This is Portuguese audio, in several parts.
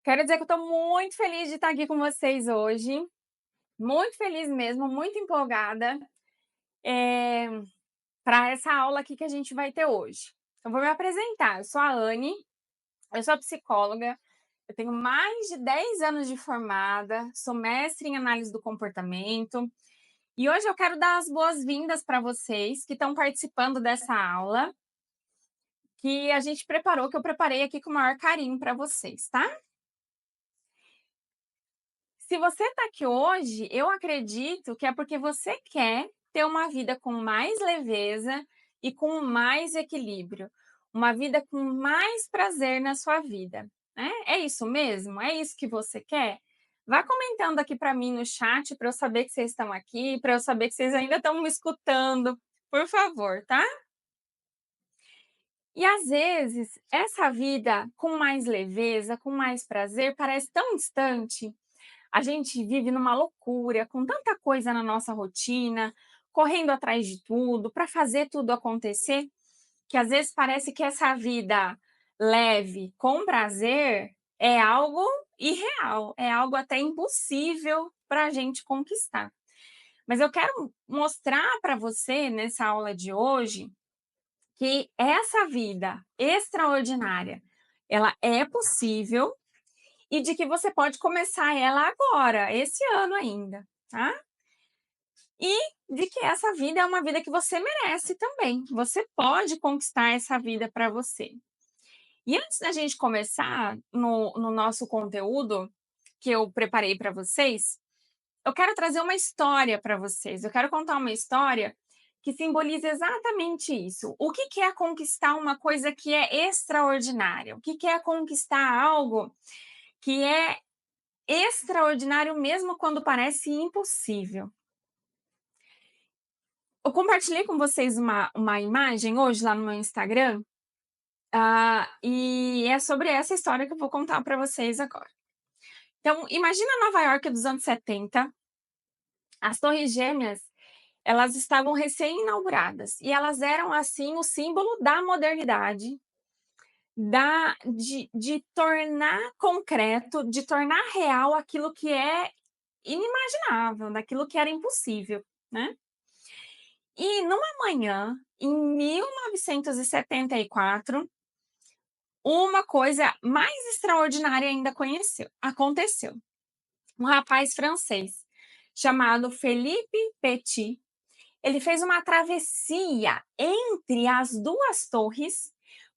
Quero dizer que eu estou muito feliz de estar aqui com vocês hoje, muito feliz mesmo, muito empolgada, eh, para essa aula aqui que a gente vai ter hoje. Eu vou me apresentar, eu sou a Anne, eu sou psicóloga, eu tenho mais de 10 anos de formada, sou mestre em análise do comportamento, e hoje eu quero dar as boas-vindas para vocês que estão participando dessa aula, que a gente preparou, que eu preparei aqui com o maior carinho para vocês, tá? Se você está aqui hoje, eu acredito que é porque você quer ter uma vida com mais leveza e com mais equilíbrio, uma vida com mais prazer na sua vida, né? É isso mesmo? É isso que você quer? Vá comentando aqui para mim no chat para eu saber que vocês estão aqui, para eu saber que vocês ainda estão me escutando, por favor, tá? E às vezes, essa vida com mais leveza, com mais prazer, parece tão distante. A gente vive numa loucura, com tanta coisa na nossa rotina, correndo atrás de tudo, para fazer tudo acontecer, que às vezes parece que essa vida leve, com prazer, é algo irreal, é algo até impossível para a gente conquistar. Mas eu quero mostrar para você, nessa aula de hoje, que essa vida extraordinária, ela é possível e de que você pode começar ela agora, esse ano ainda, tá? E de que essa vida é uma vida que você merece também. Você pode conquistar essa vida para você. E antes da gente começar no nosso conteúdo que eu preparei para vocês, eu quero trazer uma história para vocês. Eu quero contar uma história que simboliza exatamente isso. O que que é conquistar uma coisa que é extraordinária? O que que é conquistar algo que é extraordinário mesmo quando parece impossível. Eu compartilhei com vocês uma imagem hoje lá no meu Instagram, e é sobre essa história que eu vou contar para vocês agora. Então, imagina Nova York dos anos 70, as Torres Gêmeas, elas estavam recém-inauguradas e elas eram, assim, o símbolo da modernidade, de tornar concreto, de tornar real aquilo que é inimaginável, daquilo que era impossível, né? E numa manhã, em 1974, uma coisa mais extraordinária ainda aconteceu. Um rapaz francês chamado Philippe Petit, ele fez uma travessia entre as duas torres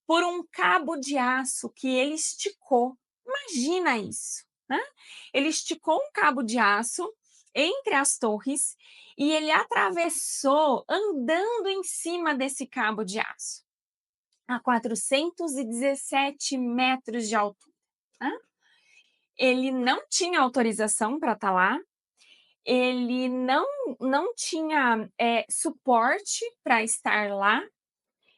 por um cabo de aço que ele esticou. Imagina isso, né? Ele esticou um cabo de aço entre as torres e ele atravessou andando em cima desse cabo de aço, a 417 metros de altura, né? Ele não tinha autorização para estar lá, ele não tinha suporte para estar lá,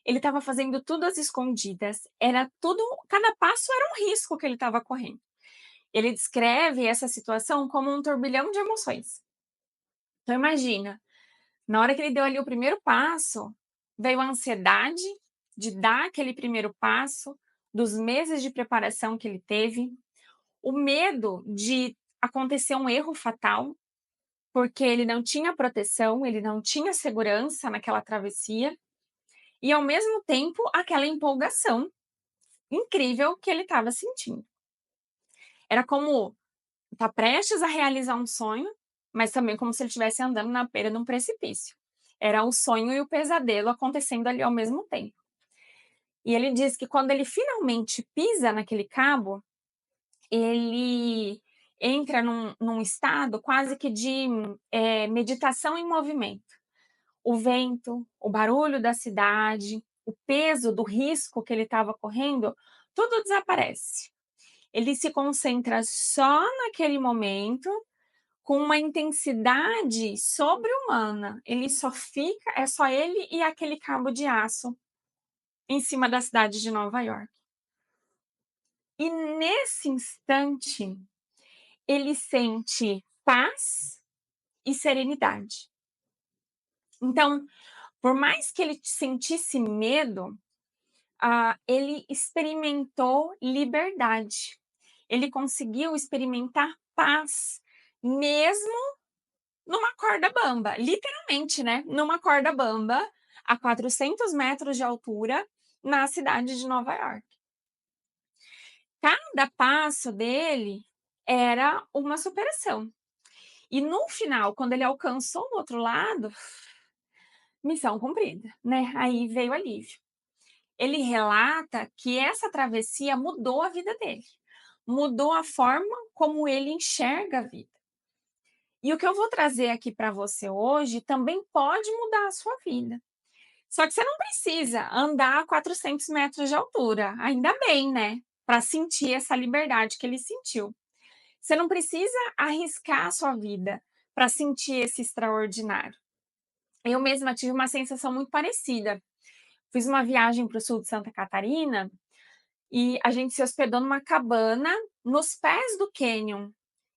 ele estava fazendo tudo às escondidas, era tudo, cada passo era um risco que ele estava correndo. Ele descreve essa situação como um turbilhão de emoções. Então imagina, na hora que ele deu ali o primeiro passo, veio a ansiedade de dar aquele primeiro passo, dos meses de preparação que ele teve, o medo de acontecer um erro fatal, porque ele não tinha proteção, ele não tinha segurança naquela travessia, e ao mesmo tempo aquela empolgação incrível que ele estava sentindo. Era como estar prestes a realizar um sonho, mas também como se ele estivesse andando na beira de um precipício. Era o sonho e o pesadelo acontecendo ali ao mesmo tempo. E ele diz que quando ele finalmente pisa naquele cabo, ele entra num estado quase que de meditação em movimento. O vento, o barulho da cidade, o peso do risco que ele estava correndo, tudo desaparece. Ele se concentra só naquele momento, com uma intensidade sobre-humana. Ele só fica, é só ele e aquele cabo de aço em cima da cidade de Nova York. E nesse instante, ele sente paz e serenidade. Então, por mais que ele sentisse medo, ele experimentou liberdade. ele conseguiu experimentar paz, mesmo numa corda bamba, literalmente, né, numa corda bamba, a 400 metros de altura, na cidade de Nova York. Cada passo dele era uma superação. E no final, quando ele alcançou o outro lado, missão cumprida, né, aí veio o alívio. Ele relata que essa travessia mudou a vida dele, mudou a forma como ele enxerga a vida. E o que eu vou trazer aqui para você hoje também pode mudar a sua vida. Só que você não precisa andar a 400 metros de altura, ainda bem, né? Para sentir essa liberdade que ele sentiu. Você não precisa arriscar a sua vida para sentir esse extraordinário. Eu mesma tive uma sensação muito parecida. Fiz uma viagem para o sul de Santa Catarina e a gente se hospedou numa cabana nos pés do cânion.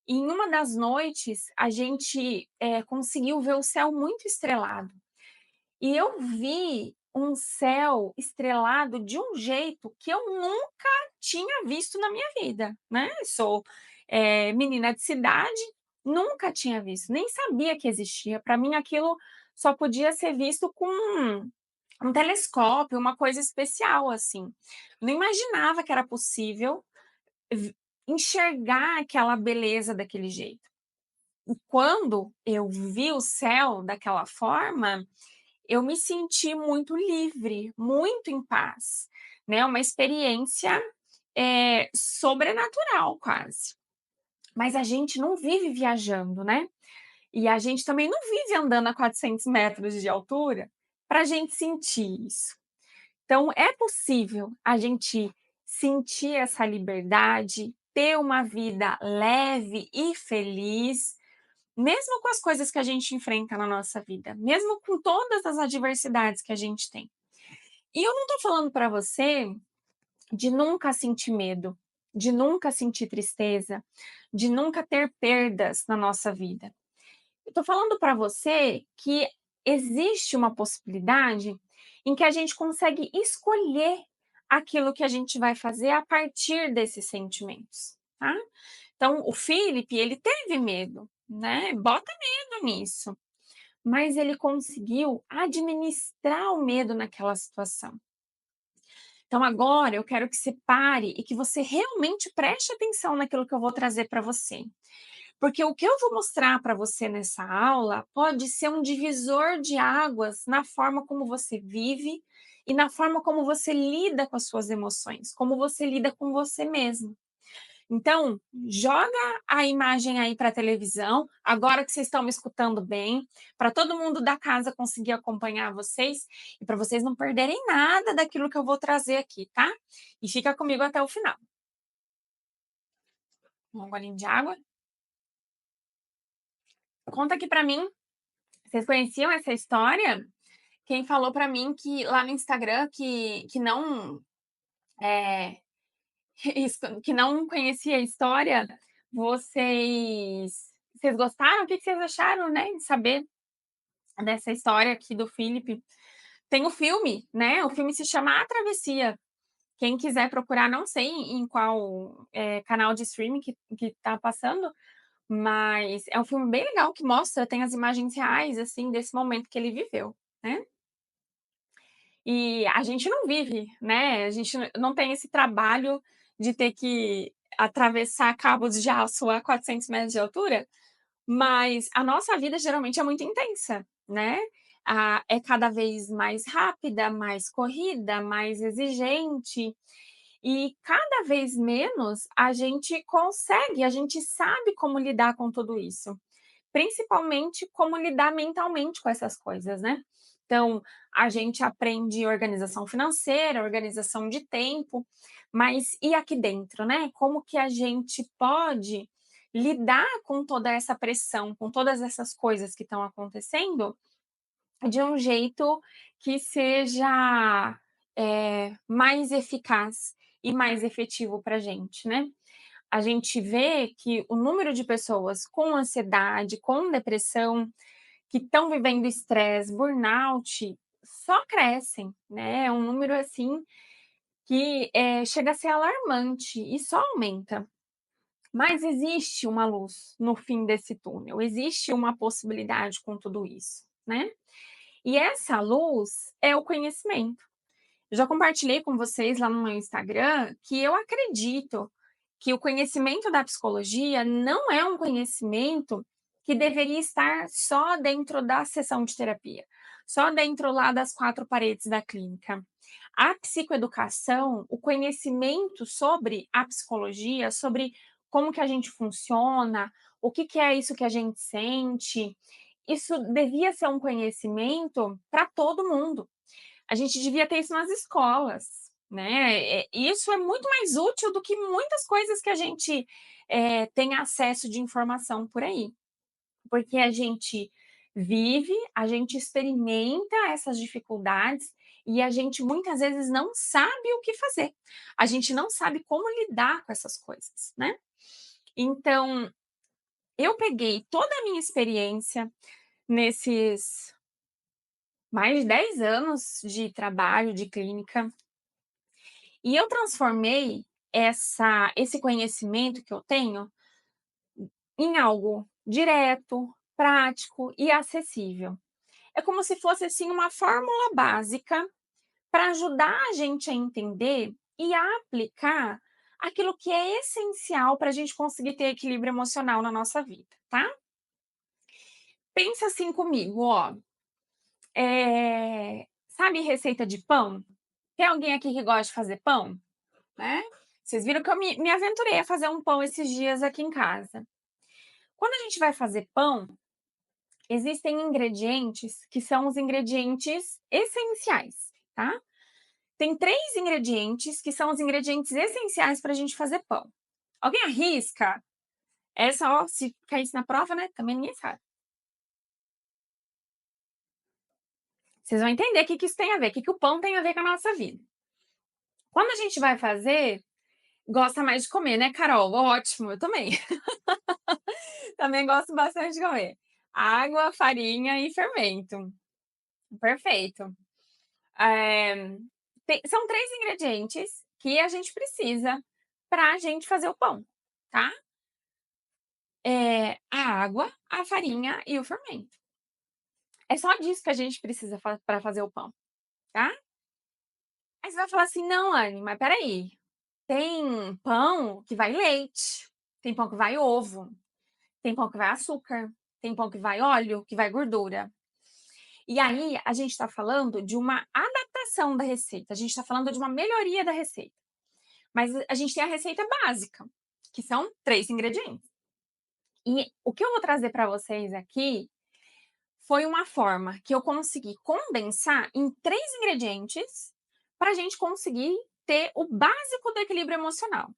E em uma das noites, a gente conseguiu ver o céu muito estrelado. E eu vi um céu estrelado de um jeito que eu nunca tinha visto na minha vida, né? Sou menina de cidade, nunca tinha visto, nem sabia que existia. Para mim, aquilo só podia ser visto com um telescópio, uma coisa especial assim. Não imaginava que era possível enxergar aquela beleza daquele jeito. E quando eu vi o céu daquela forma, eu me senti muito livre, muito em paz, né, uma experiência, sobrenatural quase. Mas a gente não vive viajando, né, e a gente também não vive andando a 400 metros de altura para a gente sentir isso. Então é possível a gente sentir essa liberdade, ter uma vida leve e feliz, mesmo com as coisas que a gente enfrenta na nossa vida, mesmo com todas as adversidades que a gente tem. E eu não estou falando para você de nunca sentir medo, de nunca sentir tristeza, de nunca ter perdas na nossa vida. Eu estou falando para você que existe uma possibilidade em que a gente consegue escolher aquilo que a gente vai fazer a partir desses sentimentos, tá? Então, o Philip, ele teve medo, né? Bota medo nisso. Mas ele conseguiu administrar o medo naquela situação. Então, agora eu quero que você pare e que você realmente preste atenção naquilo que eu vou trazer para você. Porque o que eu vou mostrar para você nessa aula pode ser um divisor de águas na forma como você vive e na forma como você lida com as suas emoções, como você lida com você mesmo. Então, joga a imagem aí para a televisão, agora que vocês estão me escutando bem, para todo mundo da casa conseguir acompanhar vocês e para vocês não perderem nada daquilo que eu vou trazer aqui, tá? E fica comigo até o final. Um golinho de água. Conta aqui para mim, vocês conheciam essa história? Quem falou para mim que lá no Instagram que não é, isso, que não conhecia a história, vocês gostaram? O que vocês acharam, né, de saber dessa história aqui do Philip? Tem o filme, né, o filme se chama A Travessia. Quem quiser procurar, não sei em qual, canal de streaming que tá passando, mas é um filme bem legal que mostra, tem as imagens reais, assim, desse momento que ele viveu, né. E a gente não vive, né, a gente não tem esse trabalho de ter que atravessar cabos de aço a 400 metros de altura, mas a nossa vida geralmente é muito intensa, né. É cada vez mais rápida, mais corrida, mais exigente, e cada vez menos a gente sabe como lidar com tudo isso. Principalmente como lidar mentalmente com essas coisas, né. Então, a gente aprende organização financeira, organização de tempo, mas e aqui dentro, né, como que a gente pode lidar com toda essa pressão, com todas essas coisas que estão acontecendo, de um jeito que seja, mais eficaz e mais efetivo pra gente, né. A gente vê que o número de pessoas com ansiedade, com depressão, que estão vivendo estresse, burnout, só crescem, né, é um número, assim, que, chega a ser alarmante e só aumenta. Mas existe uma luz no fim desse túnel, existe uma possibilidade com tudo isso, né. E essa luz é o conhecimento. Eu já compartilhei com vocês lá no meu Instagram que eu acredito que o conhecimento da psicologia não é um conhecimento que deveria estar só dentro da sessão de terapia, só dentro lá das 4 paredes da clínica. A psicoeducação, o conhecimento sobre a psicologia, sobre como que a gente funciona, o que que é isso que a gente sente, isso devia ser um conhecimento para todo mundo. A gente devia ter isso nas escolas, né, isso é muito mais útil do que muitas coisas que a gente, tem acesso de informação por aí, porque a gente vive, a gente experimenta essas dificuldades e a gente muitas vezes não sabe o que fazer. A gente não sabe como lidar com essas coisas, né. Então, eu peguei toda a minha experiência nesses mais de 10 anos de trabalho, de clínica, e eu transformei esse conhecimento que eu tenho em algo direto, prático e acessível. É como se fosse, assim, uma fórmula básica para ajudar a gente a entender e a aplicar aquilo que é essencial para a gente conseguir ter equilíbrio emocional na nossa vida, tá? Pensa assim comigo, ó, sabe receita de pão? Tem alguém aqui que gosta de fazer pão? Né. Vocês viram que eu me aventurei a fazer um pão esses dias aqui em casa. Quando a gente vai fazer pão, existem ingredientes que são os ingredientes essenciais, tá. Tem 3 ingredientes que são os ingredientes essenciais para a gente fazer pão. Alguém arrisca? Essa, ó, se caísse na prova, né, também ninguém sabe. Vocês vão entender o que que isso tem a ver, o que que o pão tem a ver com a nossa vida. Quando a gente vai fazer, gosta mais de comer, né, Carol? Ótimo, eu também. Também gosto bastante de comer. Água, farinha e fermento. Perfeito. Eh, são 3 ingredientes que a gente precisa para a gente fazer o pão, tá. A água, a farinha e o fermento. É só disso que a gente precisa para fazer o pão, tá. Aí você vai falar assim: "Não, Anne, mas espera aí, tem pão que vai leite, tem pão que vai ovo, tem pão que vai açúcar, tem pão que vai óleo, que vai gordura". E aí, a gente está falando de uma adaptação da receita, a gente está falando de uma melhoria da receita. Mas a gente tem a receita básica, que são 3 ingredientes. E o que eu vou trazer para vocês aqui foi uma forma que eu consegui condensar em 3 ingredientes para a gente conseguir ter o básico do equilíbrio emocional.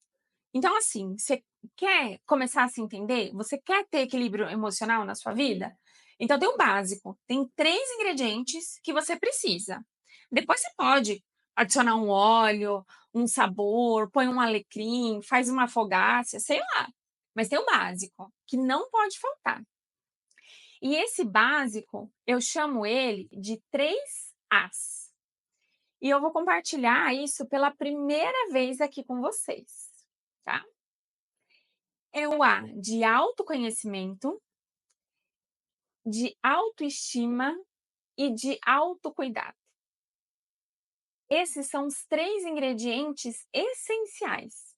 Então, assim, você quer começar a se entender? Você quer ter equilíbrio emocional na sua vida? Então tem o básico, tem 3 ingredientes que você precisa. Depois você pode adicionar um óleo, um sabor, põe um alecrim, faz uma afogácia, sei lá. Mas tem o básico, que não pode faltar. E esse básico, eu chamo ele de 3 As. E eu vou compartilhar isso pela primeira vez aqui com vocês, tá? É o A de autoconhecimento, de autoestima e de autocuidado. Esses são os 3 ingredientes essenciais,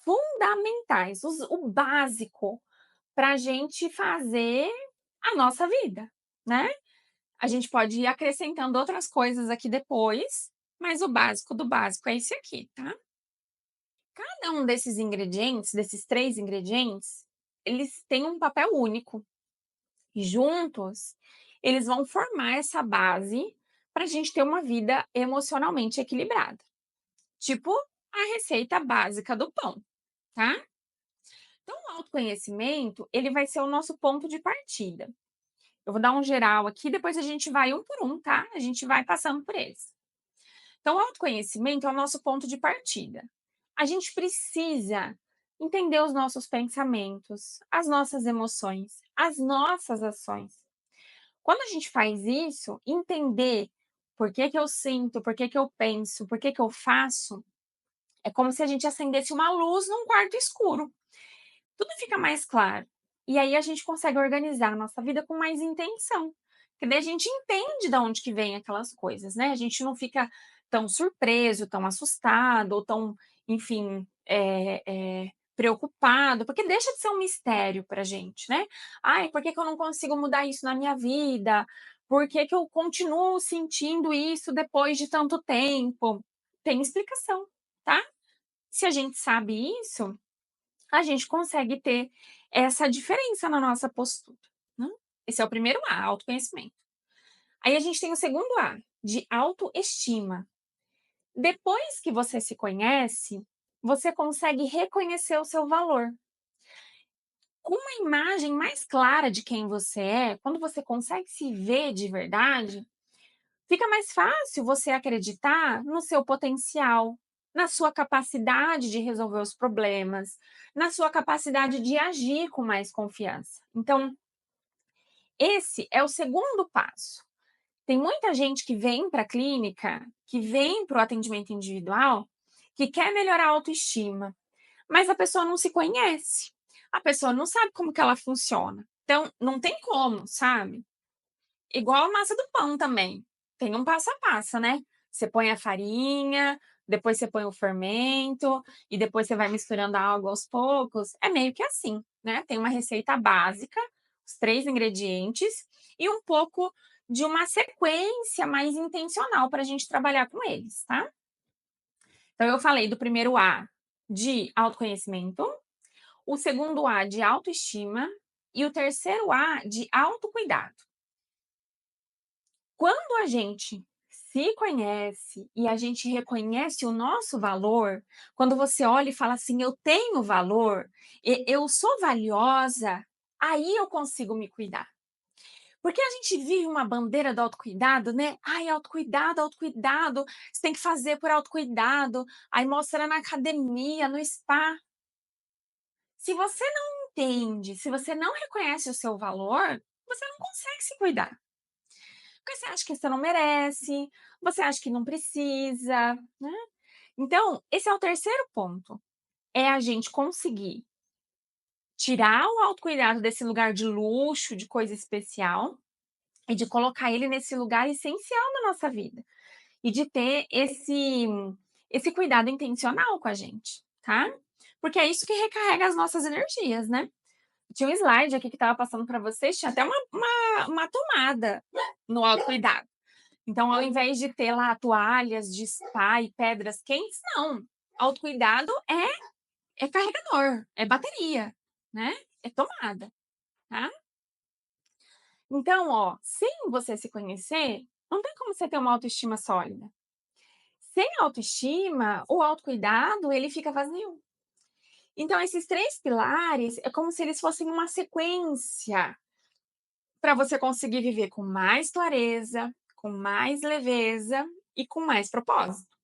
fundamentais, o básico para a gente fazer a nossa vida, né. A gente pode ir acrescentando outras coisas aqui depois, mas o básico do básico é esse aqui, tá. Cada um desses ingredientes, desses 3 ingredientes, eles têm um papel único. E juntos, eles vão formar essa base para a gente ter uma vida emocionalmente equilibrada. Tipo a receita básica do pão, tá? Então, o autoconhecimento, ele vai ser o nosso ponto de partida. Eu vou dar um geral aqui, depois a gente vai um por um, tá? A gente vai passando por eles. Então, o autoconhecimento é o nosso ponto de partida. A gente precisa entender os nossos pensamentos, as nossas emoções, as nossas ações. Quando a gente faz isso, entender por que que eu sinto, por que que eu penso, por que que eu faço, é como se a gente acendesse uma luz num quarto escuro. tudo fica mais claro. E aí a gente consegue organizar a nossa vida com mais intenção, porque daí a gente entende de onde que vem aquelas coisas, né, a gente não fica tão surpreso, tão assustado ou tão, enfim, preocupado, porque deixa de ser um mistério pra gente, né. "Ai, por que que eu não consigo mudar isso na minha vida? Por que que eu continuo sentindo isso depois de tanto tempo?" Tem explicação, tá. Se a gente sabe isso, a gente consegue ter essa diferença na nossa postura, né. Esse é o primeiro A, autoconhecimento. Aí a gente tem o segundo A, de autoestima. Depois que você se conhece, você consegue reconhecer o seu valor. Com uma imagem mais clara de quem você é, quando você consegue se ver de verdade, fica mais fácil você acreditar no seu potencial, na sua capacidade de resolver os problemas, na sua capacidade de agir com mais confiança. Então, esse é o segundo passo. Tem muita gente que vem para a clínica, que vem para o atendimento individual, que quer melhorar a autoestima, mas a pessoa não se conhece, a pessoa não sabe como que ela funciona. Então, não tem como, sabe? Igual a massa do pão também, tem um passo a passo, né. Você põe a farinha, depois você põe o fermento, e depois você vai misturando a água aos poucos, é meio que assim, né, tem uma receita básica, os 3 ingredientes, e um pouco de uma sequência mais intencional para a gente trabalhar com eles, tá. Então eu falei do primeiro A, de autoconhecimento, o segundo A de autoestima, e o terceiro A de autocuidado. Quando a gente se conhece e a gente reconhece o nosso valor, quando você olha e fala assim: "Eu tenho valor, eu sou valiosa", aí eu consigo me cuidar. Porque a gente vive uma bandeira do autocuidado, né? "Ai, autocuidado, autocuidado, você tem que fazer por autocuidado", aí mostra na academia, no spa. Se você não entende, se você não reconhece o seu valor, você não consegue se cuidar. Porque você acha que você não merece, você acha que não precisa, né. Então, esse é o terceiro ponto, é a gente conseguir tirar o autocuidado desse lugar de luxo, de coisa especial, e de colocar ele nesse lugar essencial na nossa vida, e de ter esse cuidado intencional com a gente, tá. Porque é isso que recarrega as nossas energias, né. Tinha um slide aqui que estava passando para vocês, tinha até uma tomada no autocuidado. Então, ao invés de ter lá toalhas de spa e pedras quentes, não. Autocuidado é carregador, é bateria, né, é tomada, tá. Então, ó, sem você se conhecer, não tem como você ter uma autoestima sólida. Sem autoestima, o autocuidado, ele fica vazio. Então esses 3 pilares, é como se eles fossem uma sequência para você conseguir viver com mais clareza, com mais leveza e com mais propósito.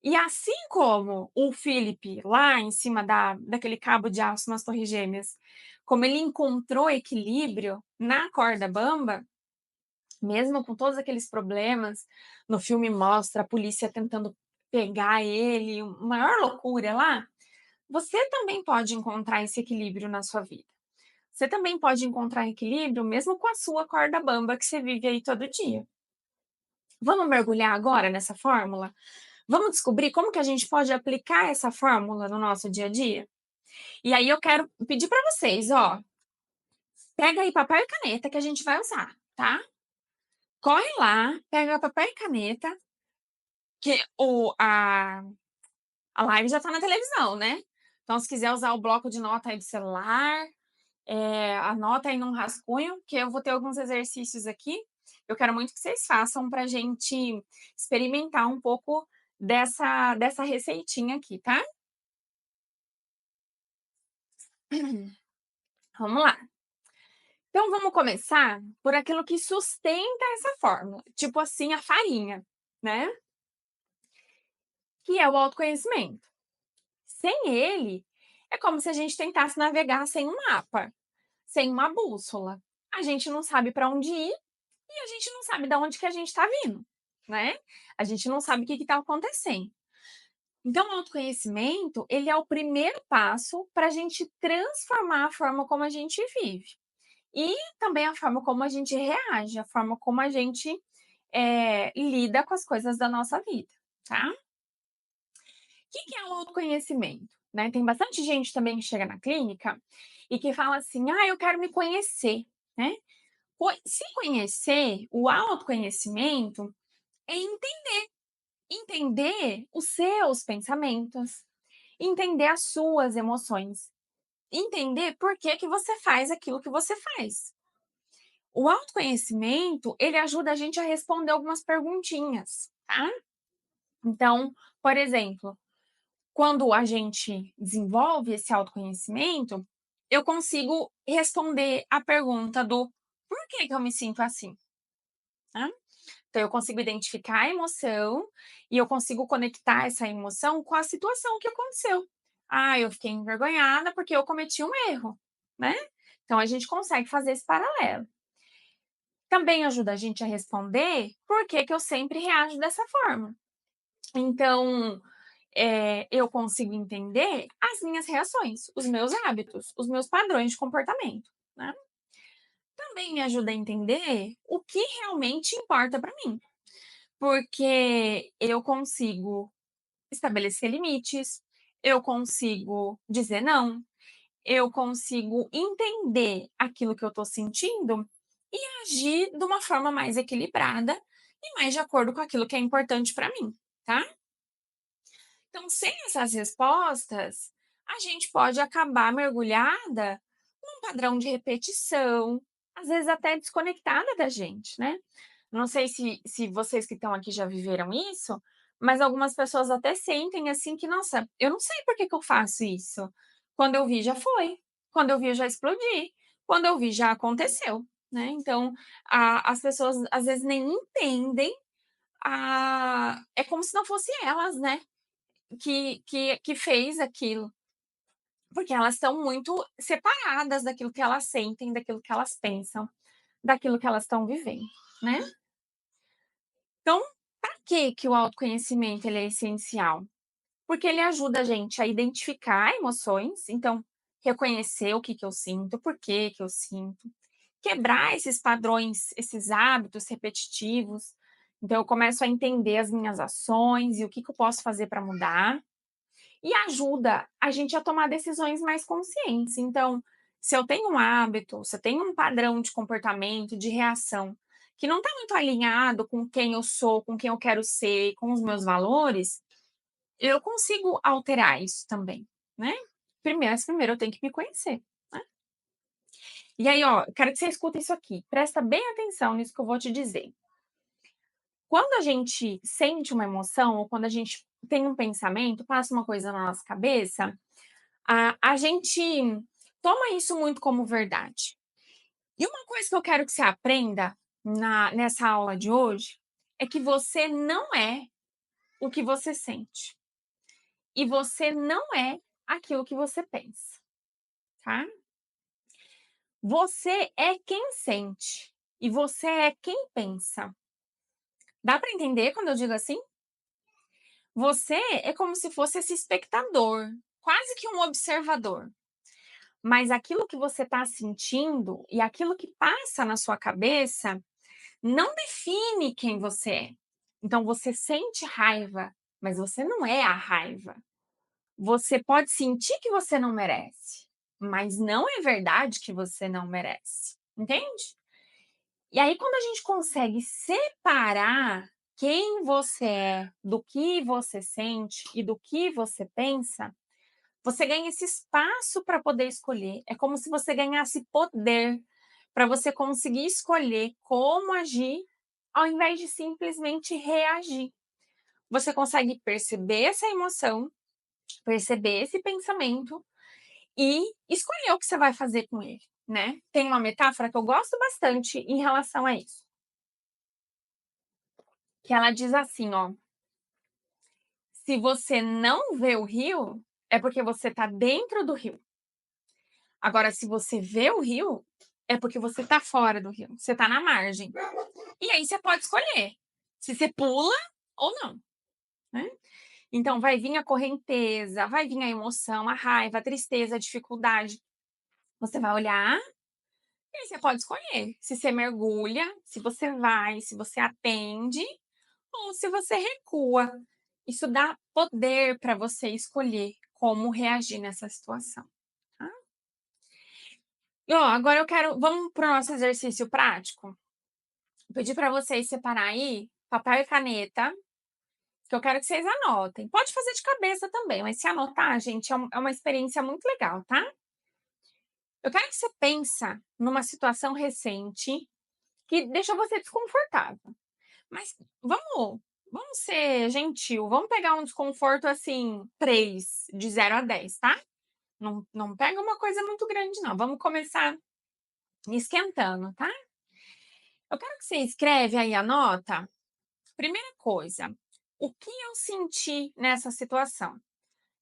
E assim como o Philip, lá em cima daquele cabo de aço nas Torres Gêmeas, como ele encontrou equilíbrio na corda bamba, mesmo com todos aqueles problemas, no filme mostra a polícia tentando pegar ele, maior loucura lá, você também pode encontrar esse equilíbrio na sua vida. Você também pode encontrar equilíbrio mesmo com a sua corda bamba que você vive aí todo dia. Vamos mergulhar agora nessa fórmula? Vamos descobrir como que a gente pode aplicar essa fórmula no nosso dia a dia? E aí eu quero pedir para vocês, ó, pega aí papel e caneta que a gente vai usar, tá? Corre lá, pega papel e caneta, que a live já tá na televisão, né? Então, se quiser usar o bloco de nota aí do celular, anota aí num rascunho, que eu vou ter alguns exercícios aqui. Eu quero muito que vocês façam para a gente experimentar um pouco dessa receitinha aqui, tá? Vamos lá. Então vamos começar por aquilo que sustenta essa fórmula, tipo assim, a farinha, né, que é o autoconhecimento. Sem ele, é como se a gente tentasse navegar sem um mapa, sem uma bússola. A gente não sabe para onde ir e a gente não sabe de onde que a gente está vindo, né. A gente não sabe o que está acontecendo. Então, o autoconhecimento, ele é o primeiro passo para a gente transformar a forma como a gente vive. E também a forma como a gente reage, a forma como a gente, lida com as coisas da nossa vida, tá. O que é o autoconhecimento, né. Tem bastante gente também que chega na clínica e que fala assim: "Ah, eu quero me conhecer", né. Se conhecer, o autoconhecimento é entender os seus pensamentos, entender as suas emoções, entender por que que você faz aquilo que você faz. O autoconhecimento, ele ajuda a gente a responder algumas perguntinhas, tá? Então, por exemplo, quando a gente desenvolve esse autoconhecimento, eu consigo responder a pergunta do por que que eu me sinto assim, né? Então, eu consigo identificar a emoção e eu consigo conectar essa emoção com a situação que aconteceu. Ah, eu fiquei envergonhada porque eu cometi um erro, né? Então, a gente consegue fazer esse paralelo. Também ajuda a gente a responder por que que eu sempre reajo dessa forma. Então, eu consigo entender as minhas reações, os meus hábitos, os meus padrões de comportamento, né. Também me ajuda a entender o que realmente importa para mim, porque eu consigo estabelecer limites, eu consigo dizer não, eu consigo entender aquilo que eu estou sentindo e agir de uma forma mais equilibrada e mais de acordo com aquilo que é importante para mim, tá? Então, sem essas respostas, a gente pode acabar mergulhada num padrão de repetição, às vezes até desconectada da gente, né? Não sei se vocês que estão aqui já viveram isso, mas algumas pessoas até sentem assim que, nossa, eu não sei por que que eu faço isso. Quando eu vi, já foi. Quando eu vi, eu já explodi. Quando eu vi, já aconteceu, né? Então, as pessoas às vezes nem entendem é como se não fosse elas, né? Que fez aquilo, porque elas estão muito separadas daquilo que elas sentem, daquilo que elas pensam, daquilo que elas estão vivendo, né. Então, para que o autoconhecimento ele é essencial? Porque ele ajuda a gente a identificar emoções, então, reconhecer o que que eu sinto, por que que eu sinto, quebrar esses padrões, esses hábitos repetitivos, então eu começo a entender as minhas ações e o que que eu posso fazer para mudar. E ajuda a gente a tomar decisões mais conscientes. Então, se eu tenho um hábito, se eu tenho um padrão de comportamento, de reação, que não está muito alinhado com quem eu sou, com quem eu quero ser, com os meus valores, eu consigo alterar isso também, né? Primeiro eu tenho que me conhecer, né? E aí, ó, quero que você escuta isso aqui. Presta bem atenção nisso que eu vou te dizer. Quando a gente sente uma emoção ou quando a gente tem um pensamento, passa uma coisa na nossa cabeça, a gente toma isso muito como verdade. E uma coisa que eu quero que você aprenda nessa aula de hoje é que você não é o que você sente. E você não é aquilo que você pensa, tá? Você é quem sente e você é quem pensa. Dá para entender quando eu digo assim? Você é como se fosse esse espectador, quase que um observador. Mas aquilo que você está sentindo e aquilo que passa na sua cabeça não define quem você é. Então você sente raiva, mas você não é a raiva. Você pode sentir que você não merece, mas não é verdade que você não merece. Entende? E aí, quando a gente consegue separar quem você é do que você sente e do que você pensa, você ganha esse espaço para poder escolher. É como se você ganhasse poder para você conseguir escolher como agir, ao invés de simplesmente reagir. Você consegue perceber essa emoção, perceber esse pensamento e escolher o que você vai fazer com ele, né? Tem uma metáfora que eu gosto bastante em relação a isso, que ela diz assim, ó: se você não vê o rio, é porque você está dentro do rio. Agora, se você vê o rio, é porque você está fora do rio, você está na margem. E aí você pode escolher se você pula ou não, né. Então vai vir a correnteza, vai vir a emoção, a raiva, a tristeza, a dificuldade. Você vai olhar e aí você pode escolher se você mergulha, se você vai, se você atende ou se você recua. Isso dá poder para você escolher como reagir nessa situação, tá. E ó, agora eu quero vamos para o nosso exercício prático? Vou pedir para vocês separar aí papel e caneta, que eu quero que vocês anotem. Pode fazer de cabeça também, mas se anotar, gente, é uma experiência muito legal, tá. Eu quero que você pensa numa situação recente que deixa você desconfortável, mas vamos ser gentil, vamos pegar um desconforto, assim, 3 de 0 a 10, tá. Não pega uma coisa muito grande não, vamos começar esquentando, tá. Eu quero que você escreve aí, anota, primeira coisa, o que eu senti nessa situação?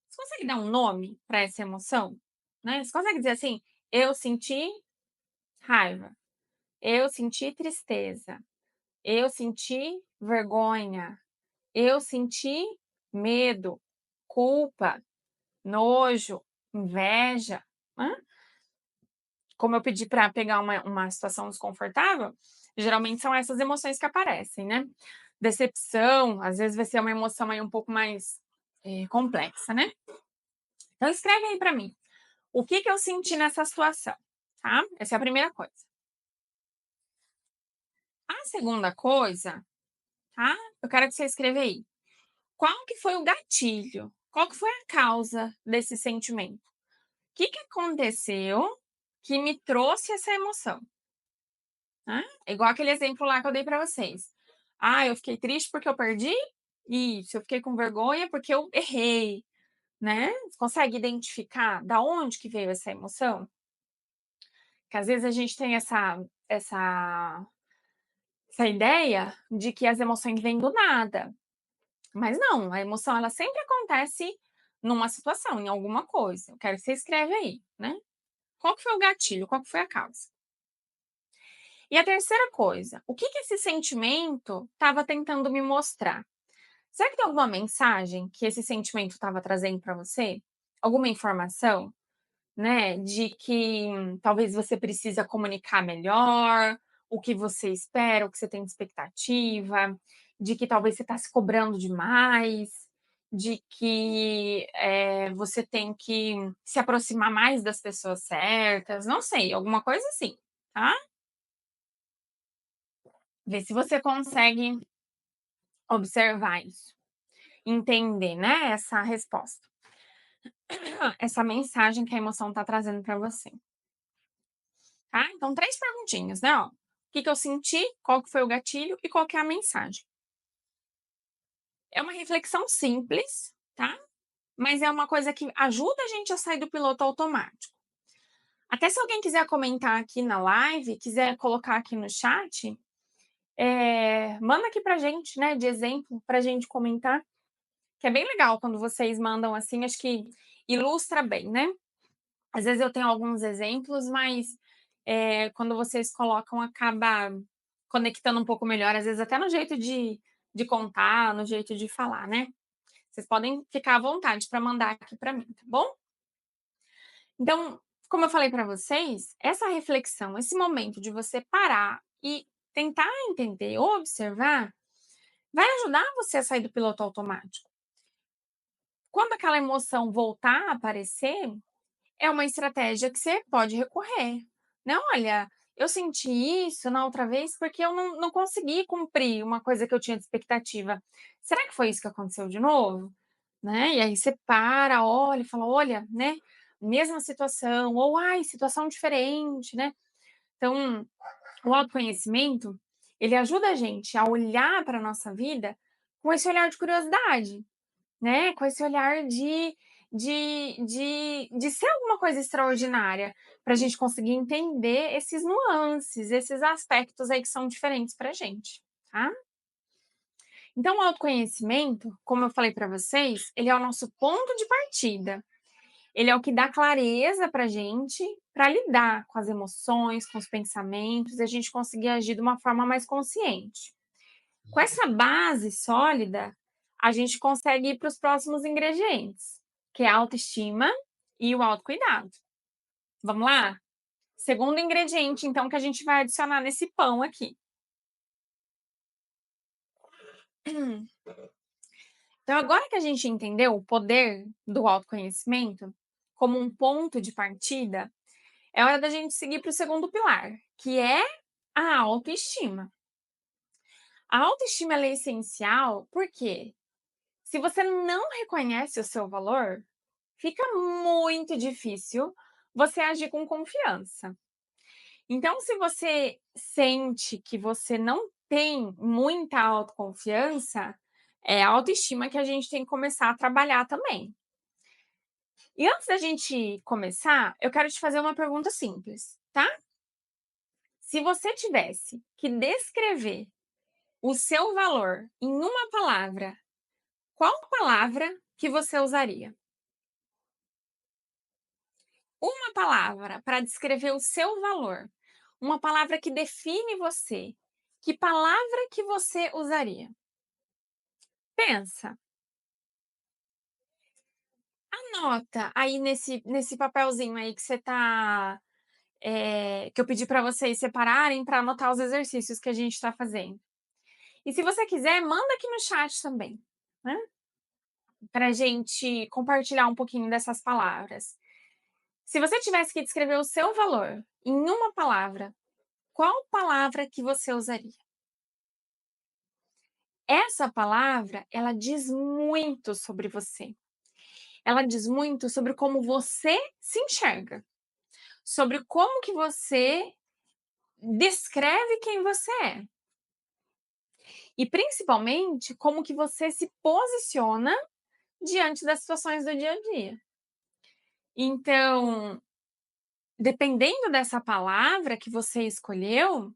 Você consegue dar um nome para essa emoção? Né, você consegue dizer assim: "Eu senti raiva, eu senti tristeza, eu senti vergonha, eu senti medo, culpa, nojo, inveja", hã. Como eu pedi para pegar uma situação desconfortável, geralmente são essas emoções que aparecem, né. Decepção, às vezes vai ser uma emoção aí um pouco mais, complexa, né. Então escreve aí para mim, o que que eu senti nessa situação, tá. Essa é a primeira coisa. A segunda coisa, tá, eu quero que você escreva aí, qual que foi o gatilho? Qual que foi a causa desse sentimento? O que que aconteceu que me trouxe essa emoção? Né? É igual aquele exemplo lá que eu dei para vocês. "Ah, eu fiquei triste porque eu perdi isso, eu fiquei com vergonha porque eu errei", né. Você consegue identificar da onde que veio essa emoção? Que às vezes a gente tem essa essa ideia de que as emoções vêm do nada, mas não, a emoção ela sempre acontece numa situação, em alguma coisa. Eu quero que você escreve aí, né. Qual que foi o gatilho? Qual que foi a causa? E a terceira coisa, o que que esse sentimento estava tentando me mostrar? Será que tem alguma mensagem que esse sentimento estava trazendo para você? Alguma informação, né, de que talvez você precisa comunicar melhor, o que você espera, o que você tem de expectativa, de que talvez você está se cobrando demais, de que, você tem que se aproximar mais das pessoas certas, não sei, alguma coisa assim, tá? Vê se você consegue observar isso, entender, né, essa resposta, essa mensagem que a emoção está trazendo para você, tá? Então 3 perguntinhas, né, ó, o que que eu senti, qual que foi o gatilho e qual que é a mensagem. É uma reflexão simples, tá, mas é uma coisa que ajuda a gente a sair do piloto automático. Até se alguém quiser comentar aqui na live, quiser colocar aqui no chat, manda aqui pra gente, né, de exemplo, pra gente comentar. Que é bem legal quando vocês mandam assim, acho que ilustra bem, né. Às vezes eu tenho alguns exemplos, mas, quando vocês colocam acaba conectando um pouco melhor, às vezes até no jeito de contar, no jeito de falar, né. Vocês podem ficar à vontade para mandar aqui para mim, tá bom? Então, como eu falei para vocês, essa reflexão, esse momento de você parar e tentar entender, observar, vai ajudar você a sair do piloto automático. Quando aquela emoção voltar a aparecer, é uma estratégia que você pode recorrer, né. "Olha, eu senti isso na outra vez porque eu não consegui cumprir uma coisa que eu tinha de expectativa. Será que foi isso que aconteceu de novo?", né. E aí você para, olha e fala: "Olha, né, mesma situação", ou "Ai, situação diferente", né. Então, o autoconhecimento, ele ajuda a gente a olhar para a nossa vida com esse olhar de curiosidade. Né, com esse olhar de ser alguma coisa extraordinária, para a gente conseguir entender esses nuances, esses aspectos aí que são diferentes pra gente, tá. Então o autoconhecimento, como eu falei para vocês, ele é o nosso ponto de partida, ele é o que dá clareza pra gente, para lidar com as emoções, com os pensamentos e a gente conseguir agir de uma forma mais consciente. Com essa base sólida, a gente consegue ir para os próximos ingredientes, que é a autoestima e o autocuidado. Vamos lá? Segundo ingrediente, então, que a gente vai adicionar nesse pão aqui. Então, agora que a gente entendeu o poder do autoconhecimento como um ponto de partida, é hora da gente seguir para o segundo pilar, que é a autoestima. A autoestima ela é essencial porque se você não reconhece o seu valor, fica muito difícil você agir com confiança. Então, se você sente que você não tem muita autoconfiança, é a autoestima que a gente tem que começar a trabalhar também. E antes da gente começar, eu quero te fazer uma pergunta simples, tá? Se você tivesse que descrever o seu valor em uma palavra, qual palavra que você usaria? Uma palavra para descrever o seu valor, uma palavra que define você. Que palavra que você usaria? Pensa, anota aí nesse papelzinho aí que você tá, que eu pedi para vocês separarem para anotar os exercícios que a gente está fazendo. E se você quiser, manda aqui no chat também, né, pra gente compartilhar um pouquinho dessas palavras. Se você tivesse que descrever o seu valor em uma palavra, qual palavra que você usaria? Essa palavra, ela diz muito sobre você. Ela diz muito sobre como você se enxerga, sobre como que você descreve quem você é. E principalmente como que você se posiciona diante das situações do dia a dia. Então, dependendo dessa palavra que você escolheu,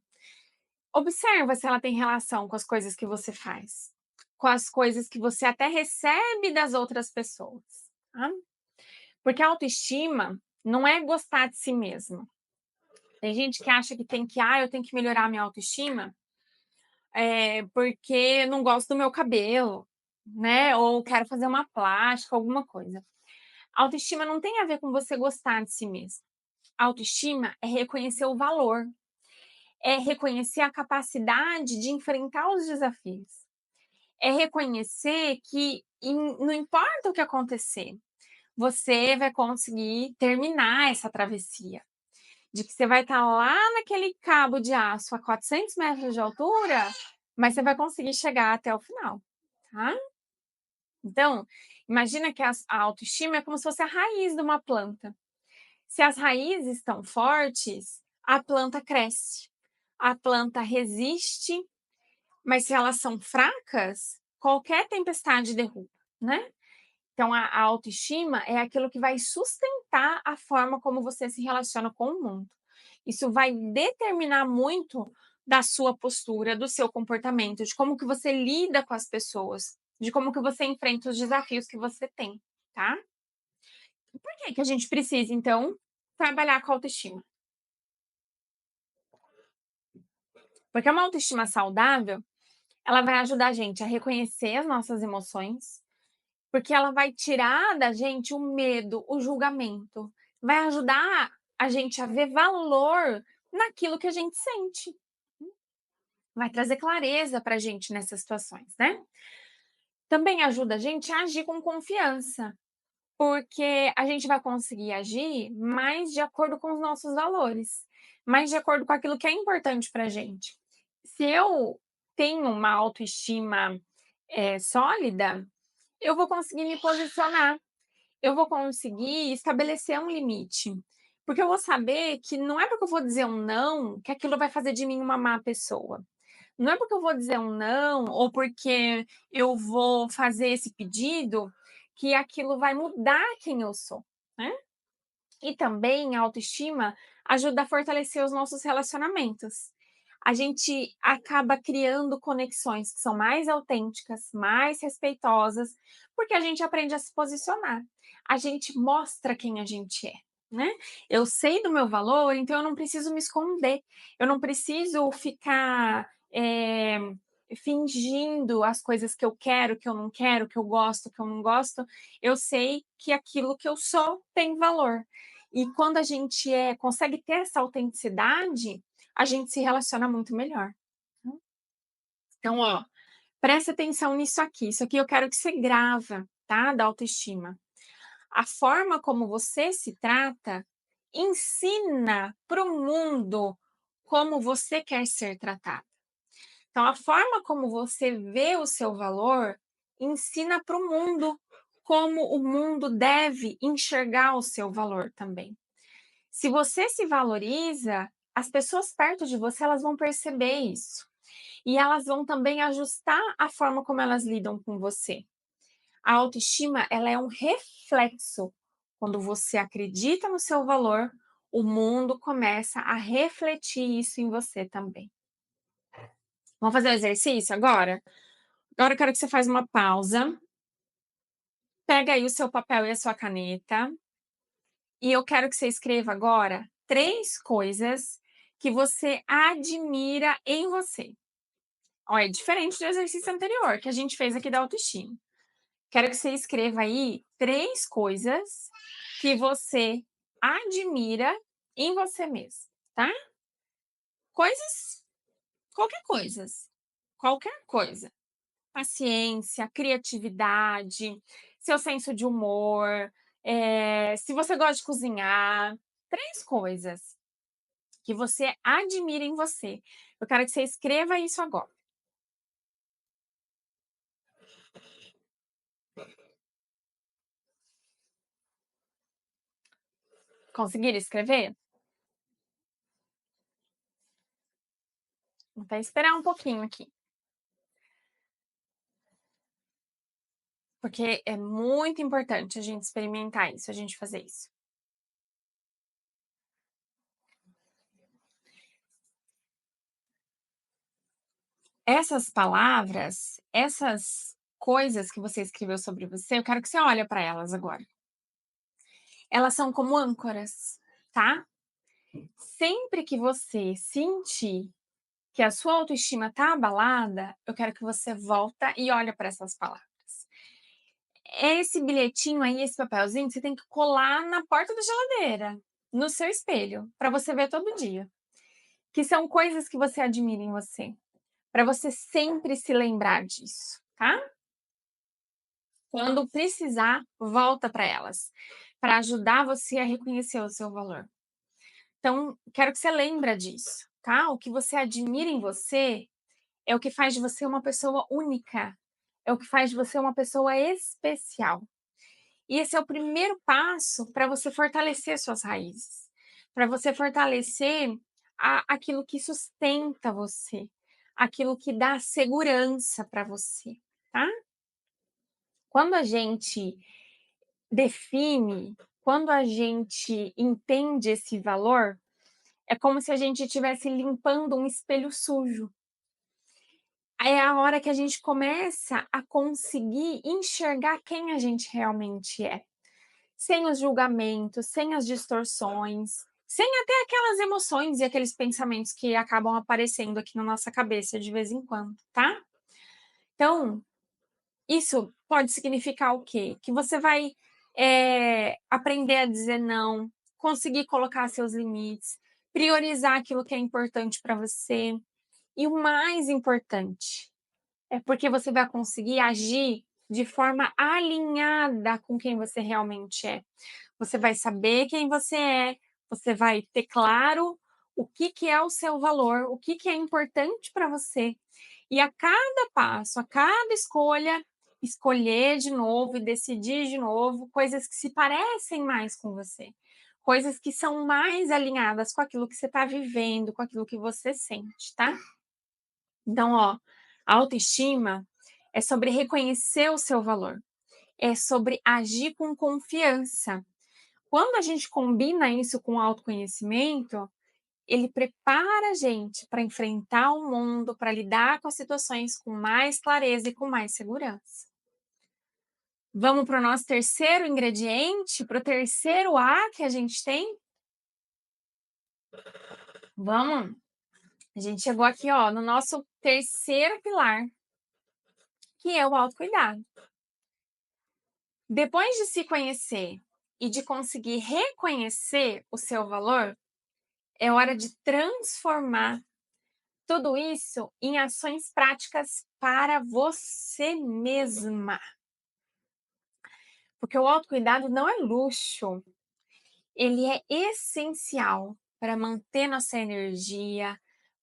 observa se ela tem relação com as coisas que você faz, com as coisas que você até recebe das outras pessoas, tá? Porque a autoestima não é gostar de si mesmo. Tem gente que acha que tem que, eu tenho que melhorar a minha autoestima, porque não gosto do meu cabelo, né? Ou quero fazer uma plástica, alguma coisa. Autoestima não tem a ver com você gostar de si mesmo. Autoestima é reconhecer o valor, é reconhecer a capacidade de enfrentar os desafios, é reconhecer que não importa o que acontecer, você vai conseguir terminar essa travessia. De que você vai estar lá naquele cabo de aço a 400 metros de altura, mas você vai conseguir chegar até o final, tá? Então, imagina que a autoestima é como se fosse a raiz de uma planta. Se as raízes estão fortes, a planta cresce, a planta resiste, mas se elas são fracas, qualquer tempestade derruba, né? Então, a autoestima é aquilo que vai sustentar a forma como você se relaciona com o mundo. Isso vai determinar muito da sua postura, do seu comportamento, de como que você lida com as pessoas, de como que você enfrenta os desafios que você tem, tá? Por que que a gente precisa, então, trabalhar com a autoestima? Porque uma autoestima saudável, ela vai ajudar a gente a reconhecer as nossas emoções, porque ela vai tirar da gente o medo, o julgamento, vai ajudar a gente a ver valor naquilo que a gente sente, vai trazer clareza para a gente nessas situações, né? Também ajuda a gente a agir com confiança, porque a gente vai conseguir agir mais de acordo com os nossos valores, mais de acordo com aquilo que é importante para a gente. Se eu tenho uma autoestima sólida, eu vou conseguir me posicionar, eu vou conseguir estabelecer um limite. Porque eu vou saber que não é porque eu vou dizer um não que aquilo vai fazer de mim uma má pessoa. Não é porque eu vou dizer um não ou porque eu vou fazer esse pedido que aquilo vai mudar quem eu sou, né? E também a autoestima ajuda a fortalecer os nossos relacionamentos. A gente acaba criando conexões que são mais autênticas, mais respeitosas, porque a gente aprende a se posicionar. A gente mostra quem a gente é, né? Eu sei do meu valor, então eu não preciso me esconder. Eu não preciso ficar fingindo as coisas que eu quero, que eu não quero, que eu gosto, que eu não gosto, eu sei que aquilo que eu sou tem valor. E quando a gente consegue ter essa autenticidade, a gente se relaciona muito melhor. Então, ó, presta atenção nisso aqui. Isso aqui eu quero que você grava, tá? Da autoestima. A forma como você se trata ensina para o mundo como você quer ser tratado. Então, a forma como você vê o seu valor ensina para o mundo como o mundo deve enxergar o seu valor também. Se você se valoriza, as pessoas perto de você elas vão perceber isso. E elas vão também ajustar a forma como elas lidam com você. A autoestima, ela é um reflexo. Quando você acredita no seu valor, o mundo começa a refletir isso em você também. Vamos fazer o exercício agora? Agora eu quero que você faça uma pausa, pega aí o seu papel e a sua caneta, e eu quero que você escreva agora 3 coisas que você admira em você. Ó, é diferente do exercício anterior que a gente fez aqui da autoestima. Quero que você escreva aí 3 coisas que você admira em você mesmo, tá? Coisas, qualquer coisa. Paciência, criatividade, seu senso de humor, se você gosta de cozinhar, 3 coisas que você admira em você. Eu quero que você escreva isso agora. Conseguiram escrever? Vou até esperar um pouquinho aqui, porque é muito importante a gente experimentar isso, a gente fazer isso. Essas palavras, essas coisas que você escreveu sobre você, eu quero que você olhe para elas agora. Elas são como âncoras, tá? Sempre que você sentir que a sua autoestima está abalada, eu quero que você volta e olha para essas palavras. Esse bilhetinho aí, esse papelzinho, você tem que colar na porta da geladeira, no seu espelho, para você ver todo dia. Que são coisas que você admira em você, para você sempre se lembrar disso, tá? Quando precisar, volta para elas, para ajudar você a reconhecer o seu valor. Então, quero que você lembre disso, tá? O que você admira em você é o que faz de você uma pessoa única, é o que faz de você uma pessoa especial. E esse é o primeiro passo para você fortalecer suas raízes, para você fortalecer aquilo que sustenta você, aquilo que dá segurança para você, tá? Quando a gente define, quando a gente entende esse valor, é como se a gente estivesse limpando um espelho sujo. É a hora que a gente começa a conseguir enxergar quem a gente realmente é, sem os julgamentos, sem as distorções, sem até aquelas emoções e aqueles pensamentos que acabam aparecendo aqui na nossa cabeça de vez em quando, tá? Então, isso pode significar o quê? Que você vai, aprender a dizer não, conseguir colocar seus limites, priorizar aquilo que é importante para você. E o mais importante, é porque você vai conseguir agir de forma alinhada com quem você realmente é. Você vai saber quem você vai ter claro o que que é o seu valor, o que que é importante para você. E a cada passo, a cada escolha, escolher de novo e decidir de novo coisas que se parecem mais com você, coisas que são mais alinhadas com aquilo que você está vivendo, com aquilo que você sente, tá? Então, ó, a autoestima é sobre reconhecer o seu valor, é sobre agir com confiança. Quando a gente combina isso com autoconhecimento, ele prepara a gente para enfrentar o mundo, para lidar com as situações com mais clareza e com mais segurança. Vamos para o nosso terceiro ingrediente, para o terceiro A que a gente tem? Vamos? A gente chegou aqui, ó, no nosso terceiro pilar, que é o autocuidado. Depois de se conhecer e de conseguir reconhecer o seu valor, é hora de transformar tudo isso em ações práticas para você mesma. Porque o autocuidado não é luxo, ele é essencial para manter nossa energia,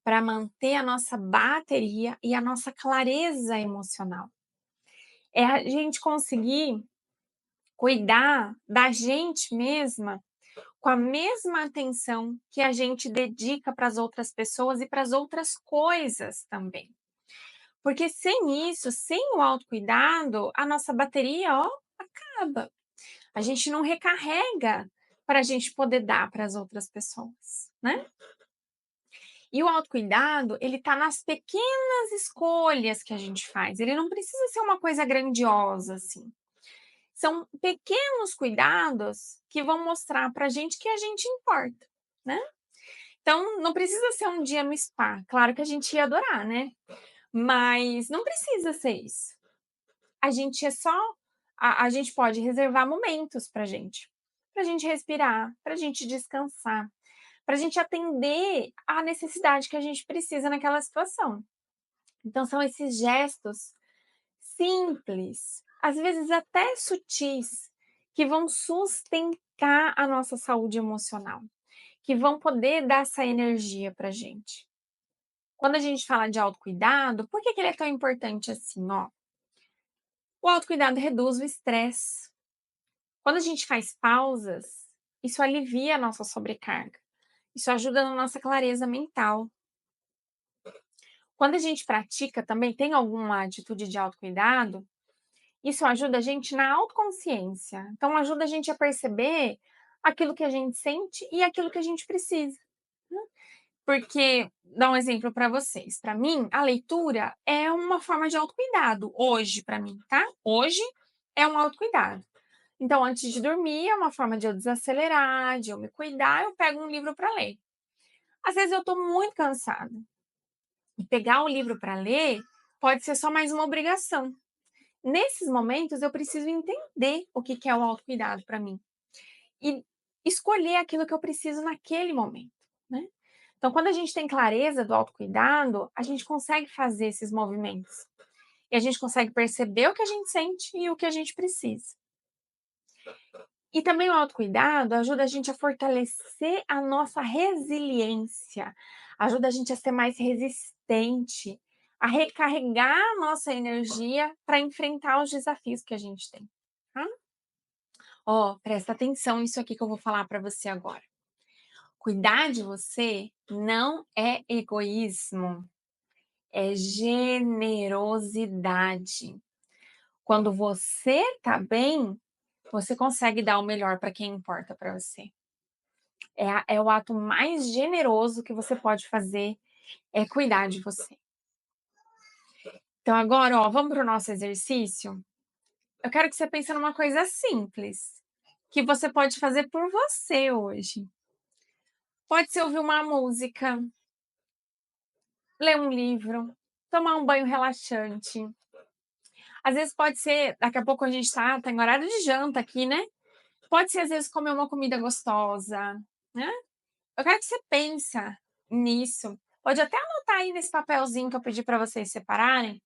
para manter a nossa bateria e a nossa clareza emocional. É a gente conseguir cuidar da gente mesma com a mesma atenção que a gente dedica para as outras pessoas e para as outras coisas também. Porque sem isso, sem o autocuidado, a nossa bateria, ó, acaba. A gente não recarrega para a gente poder dar para as outras pessoas, né? E o autocuidado, ele tá nas pequenas escolhas que a gente faz. Ele não precisa ser uma coisa grandiosa, assim. São pequenos cuidados que vão mostrar pra gente que a gente importa, né? Então, não precisa ser um dia no spa. Claro que a gente ia adorar, né? Mas não precisa ser isso. A gente é só a gente pode reservar momentos pra gente respirar, pra gente descansar, pra gente atender à necessidade que a gente precisa naquela situação. Então são esses gestos simples, às vezes até sutis, que vão sustentar a nossa saúde emocional, que vão poder dar essa energia pra gente. Quando a gente fala de autocuidado, por que que ele é tão importante assim, ó? O autocuidado reduz o estresse. Quando a gente faz pausas, isso alivia a nossa sobrecarga. Isso ajuda na nossa clareza mental. Quando a gente pratica também, tem alguma atitude de autocuidado, isso ajuda a gente na autoconsciência. Então ajuda a gente a perceber aquilo que a gente sente e aquilo que a gente precisa, né. Porque, dar um exemplo para vocês, para mim, a leitura é uma forma de autocuidado, hoje para mim, tá. Hoje é um autocuidado. Então, antes de dormir, é uma forma de eu desacelerar, de eu me cuidar, eu pego um livro para ler. Às vezes eu estou muito cansada, e pegar o livro para ler pode ser só mais uma obrigação. Nesses momentos, eu preciso entender o que que é o autocuidado para mim e escolher aquilo que eu preciso naquele momento, né. Então, quando a gente tem clareza do autocuidado, a gente consegue fazer esses movimentos, e a gente consegue perceber o que a gente sente e o que a gente precisa. E também o autocuidado ajuda a gente a fortalecer a nossa resiliência, ajuda a gente a ser mais resistente, a recarregar a nossa energia para enfrentar os desafios que a gente tem, tá. Ó, presta atenção nisso aqui que eu vou falar para você agora. Cuidar de você não é egoísmo, é generosidade. Quando você tá bem, você consegue dar o melhor para quem importa para você. É o ato mais generoso que você pode fazer, é cuidar de você. Então agora, ó, vamos para o nosso exercício? Eu quero que você pense numa coisa simples, que você pode fazer por você hoje. Pode ser ouvir uma música, ler um livro, tomar um banho relaxante. Às vezes pode ser, daqui a pouco a gente tá em horário de janta aqui, né? Pode ser às vezes comer uma comida gostosa, né? Eu quero que você pensa nisso. Pode até anotar aí nesse papelzinho que eu pedi para vocês separarem.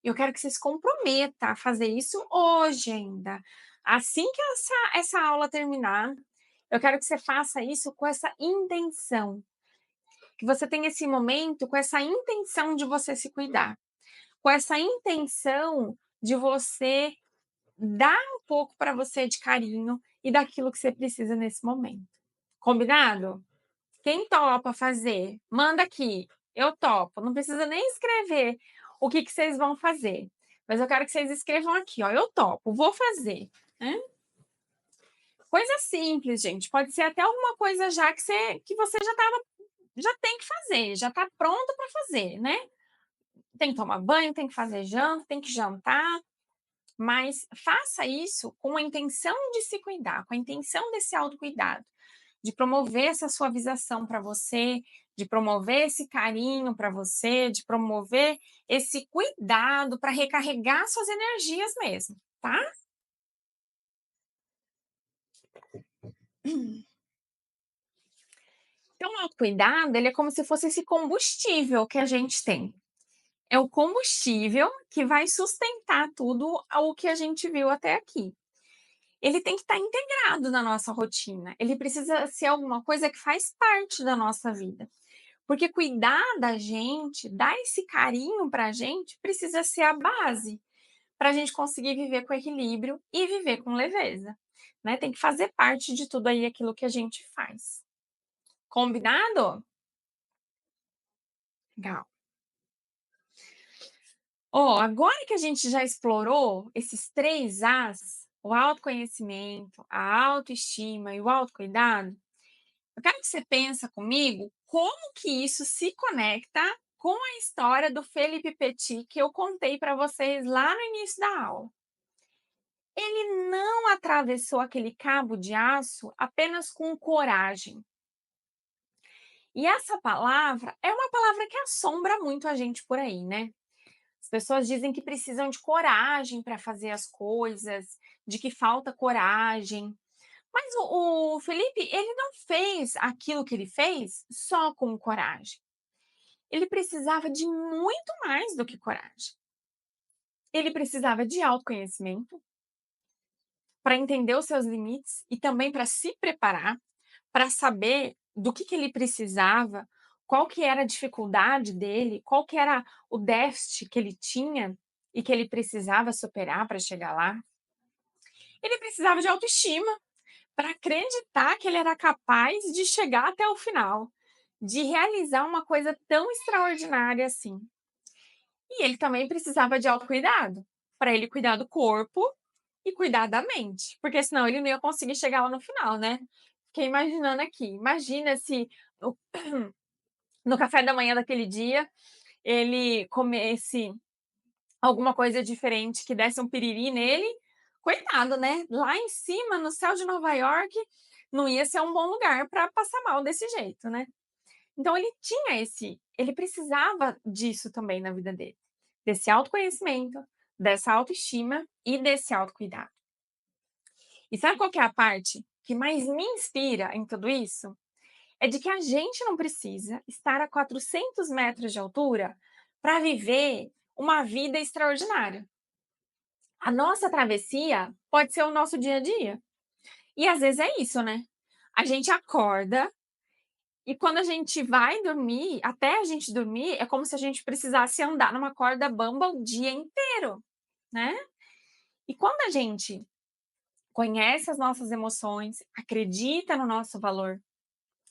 E eu quero que você se comprometa a fazer isso hoje ainda. Assim que essa aula terminar, eu quero que você faça isso com essa intenção. Que você tenha esse momento com essa intenção de você se cuidar. Com essa intenção de você dar um pouco para você de carinho e daquilo que você precisa nesse momento. Combinado? Quem topa fazer, manda aqui, eu topo. Não precisa nem escrever o que que vocês vão fazer, mas eu quero que vocês escrevam aqui, ó, eu topo, vou fazer, né. Coisa simples, gente, pode ser até alguma coisa já que você já tem que fazer, já tá pronto para fazer, né. Tem que tomar banho, tem que fazer janta, tem que jantar, mas faça isso com a intenção de se cuidar, com a intenção desse autocuidado. de promover essa suavização para você, de promover esse carinho para você, de promover esse cuidado para recarregar suas energias mesmo, tá? Então, o autocuidado, ele é como se fosse esse combustível que a gente tem. É o combustível que vai sustentar tudo o que a gente viu até aqui. Ele tem que estar integrado na nossa rotina. Ele precisa ser alguma coisa que faz parte da nossa vida. Porque cuidar da gente, dar esse carinho para a gente, precisa ser a base para a gente conseguir viver com equilíbrio e viver com leveza. Né? Tem que fazer parte de tudo aí aquilo que a gente faz. Combinado? Legal. Ó, agora que a gente já explorou esses 3 As, o autoconhecimento, a autoestima e o autocuidado, eu quero que você pensa comigo como que isso se conecta com a história do Felipe Petit que eu contei para vocês lá no início da aula. Ele não atravessou aquele cabo de aço apenas com coragem. E essa palavra é uma palavra que assombra muito a gente por aí, né? As pessoas dizem que precisam de coragem para fazer as coisas, de que falta coragem. Mas o Felipe, ele não fez aquilo que ele fez só com coragem. Ele precisava de muito mais do que coragem. Ele precisava de autoconhecimento para entender os seus limites e também para se preparar, para saber do que ele precisava, qual que era a dificuldade dele, qual que era o déficit que ele tinha e que ele precisava superar para chegar lá. Ele precisava de autoestima para acreditar que ele era capaz de chegar até o final, de realizar uma coisa tão extraordinária assim. E ele também precisava de autocuidado, para ele cuidar do corpo e cuidar da mente, porque senão ele não ia conseguir chegar lá no final, né? Fiquei imaginando aqui, imagina se no, no café da manhã daquele dia ele comesse alguma coisa diferente que desse um piriri nele, coitado, né? Lá em cima, no céu de Nova York, não ia ser um bom lugar para passar mal desse jeito, né? Então ele precisava disso também na vida dele, desse autoconhecimento, dessa autoestima e desse autocuidado. E sabe qual que é a parte que mais me inspira em tudo isso? É de que a gente não precisa estar a 400 metros de altura para viver uma vida extraordinária. A nossa travessia pode ser o nosso dia a dia. E às vezes é isso, né? A gente acorda e quando a gente vai dormir, até a gente dormir, é como se a gente precisasse andar numa corda bamba o dia inteiro, né? E quando a gente conhece as nossas emoções, acredita no nosso valor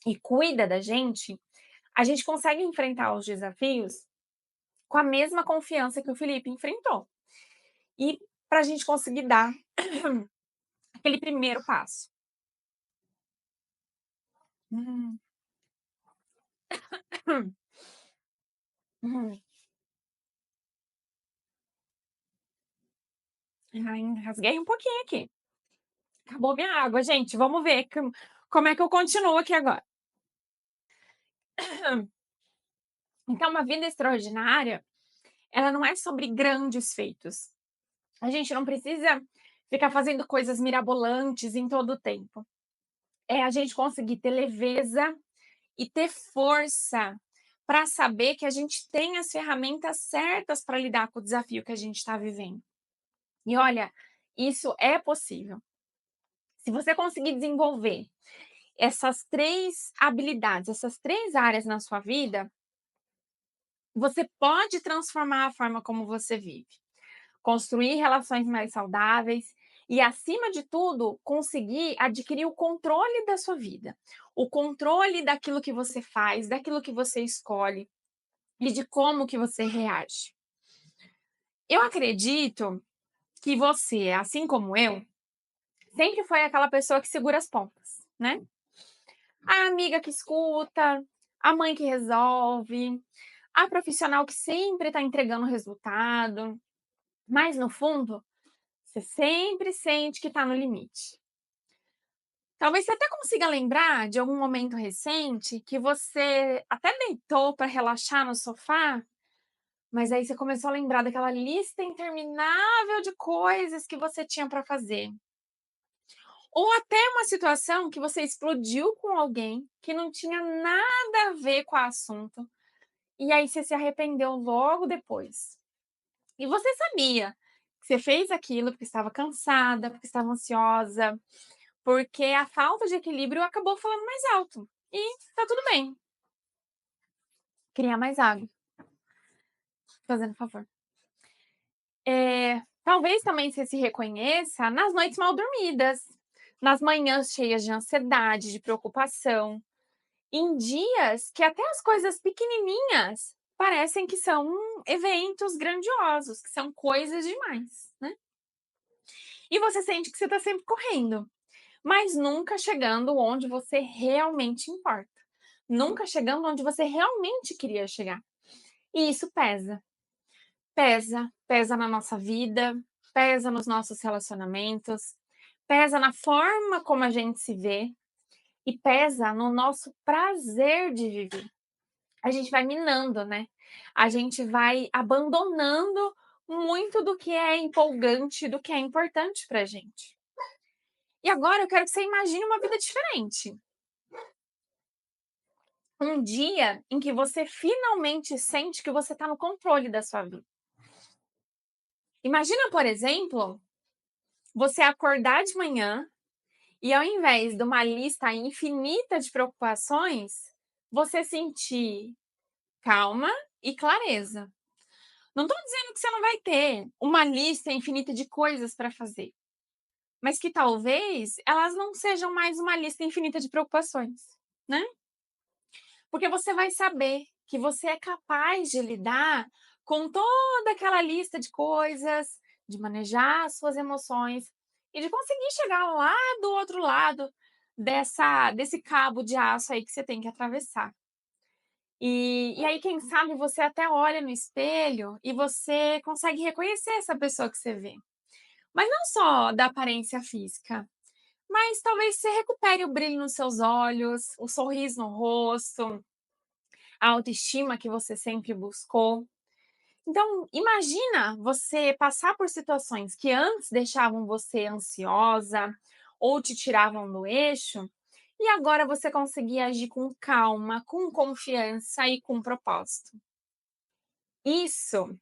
e cuida da gente, a gente consegue enfrentar os desafios com a mesma confiança que o Felipe enfrentou. E para a gente conseguir dar aquele primeiro passo. Hum, hum. Ai, engasguei um pouquinho aqui. Acabou minha água, gente. Vamos ver como é que eu continuo aqui agora. Então, uma vida extraordinária, ela não é sobre grandes feitos. A gente não precisa ficar fazendo coisas mirabolantes em todo o tempo. É a gente conseguir ter leveza e ter força para saber que a gente tem as ferramentas certas para lidar com o desafio que a gente está vivendo. E olha, isso é possível. Se você conseguir desenvolver essas 3 habilidades, essas 3 áreas na sua vida, você pode transformar a forma como você vive, construir relações mais saudáveis e, acima de tudo, conseguir adquirir o controle da sua vida, o controle daquilo que você faz, daquilo que você escolhe e de como que você reage. Eu acredito que você, assim como eu, sempre foi aquela pessoa que segura as pontas, né? A amiga que escuta, a mãe que resolve, a profissional que sempre está entregando resultado, mas no fundo, você sempre sente que está no limite. Talvez você até consiga lembrar de algum momento recente que você até deitou para relaxar no sofá, mas aí você começou a lembrar daquela lista interminável de coisas que você tinha para fazer. Ou até uma situação que você explodiu com alguém que não tinha nada a ver com o assunto, e aí você se arrependeu logo depois. E você sabia que você fez aquilo porque estava cansada, porque estava ansiosa, porque a falta de equilíbrio acabou falando mais alto. E tá tudo bem. Criar mais água, fazendo favor. Talvez também você se reconheça nas noites mal dormidas, nas manhãs cheias de ansiedade, de preocupação, em dias que até as coisas pequenininhas parecem que são eventos grandiosos, que são coisas demais, né? E você sente que você está sempre correndo, mas nunca chegando onde você realmente importa. Nunca chegando onde você realmente queria chegar. E isso pesa. Pesa, pesa na nossa vida, pesa nos nossos relacionamentos, pesa na forma como a gente se vê e pesa no nosso prazer de viver. A gente vai minando, né? A gente vai abandonando muito do que é empolgante, do que é importante pra gente. E agora eu quero que você imagine uma vida diferente. Um dia em que você finalmente sente que você está no controle da sua vida. Imagina, por exemplo, você acordar de manhã e ao invés de uma lista infinita de preocupações, você sentir calma e clareza. Não estou dizendo que você não vai ter uma lista infinita de coisas para fazer, mas que talvez elas não sejam mais uma lista infinita de preocupações, né? Porque você vai saber que você é capaz de lidar com toda aquela lista de coisas, de manejar as suas emoções e de conseguir chegar lá do outro lado desse cabo de aço aí que você tem que atravessar. E aí, quem sabe, você até olha no espelho e você consegue reconhecer essa pessoa que você vê. Mas não só da aparência física, mas talvez você recupere o brilho nos seus olhos, o sorriso no rosto, a autoestima que você sempre buscou. Então, imagina você passar por situações que antes deixavam você ansiosa ou te tiravam do eixo, e agora você conseguir agir com calma, com confiança e com propósito. Isso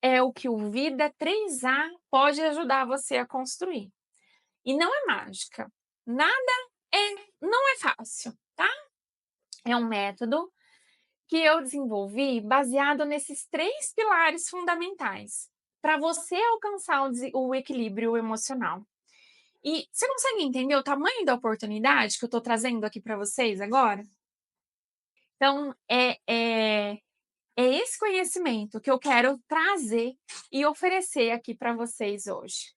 é o que o Vida 3A pode ajudar você a construir. E não é mágica. Nada não é fácil, tá? É um método que eu desenvolvi baseado nesses 3 pilares fundamentais, para você alcançar o equilíbrio emocional. E você consegue entender o tamanho da oportunidade que eu estou trazendo aqui para vocês agora? Então, é esse conhecimento que eu quero trazer e oferecer aqui para vocês hoje.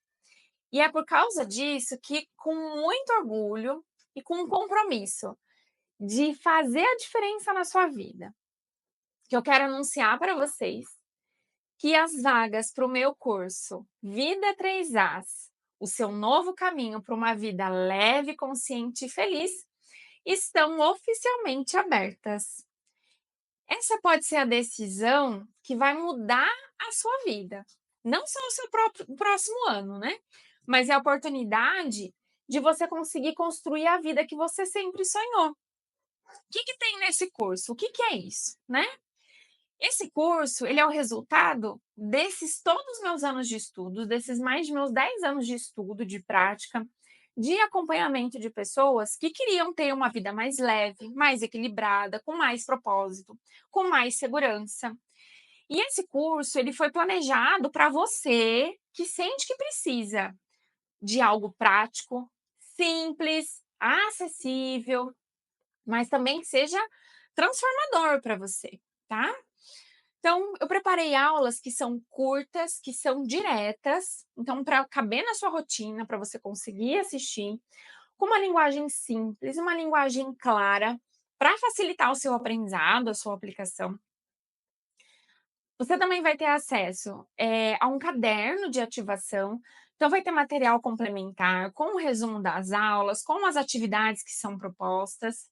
E é por causa disso que, com muito orgulho e com um compromisso de fazer a diferença na sua vida, que eu quero anunciar para vocês que as vagas para o meu curso Vida 3As, o seu novo caminho para uma vida leve, consciente e feliz, estão oficialmente abertas. Essa pode ser a decisão que vai mudar a sua vida, não só o seu próximo ano, né? Mas é a oportunidade de você conseguir construir a vida que você sempre sonhou. O que tem nesse curso? O que é isso, né? Esse curso, ele é o resultado desses todos os meus anos de estudo, desses mais de meus 10 anos de estudo, de prática, de acompanhamento de pessoas que queriam ter uma vida mais leve, mais equilibrada, com mais propósito, com mais segurança. E esse curso, ele foi planejado para você que sente que precisa de algo prático, simples, acessível, mas também que seja transformador para você, tá? Então, eu preparei aulas que são curtas, que são diretas, então para caber na sua rotina, para você conseguir assistir, com uma linguagem simples, uma linguagem clara, para facilitar o seu aprendizado, a sua aplicação. Você também vai ter acesso, a um caderno de ativação, então vai ter material complementar com o resumo das aulas, com as atividades que são propostas,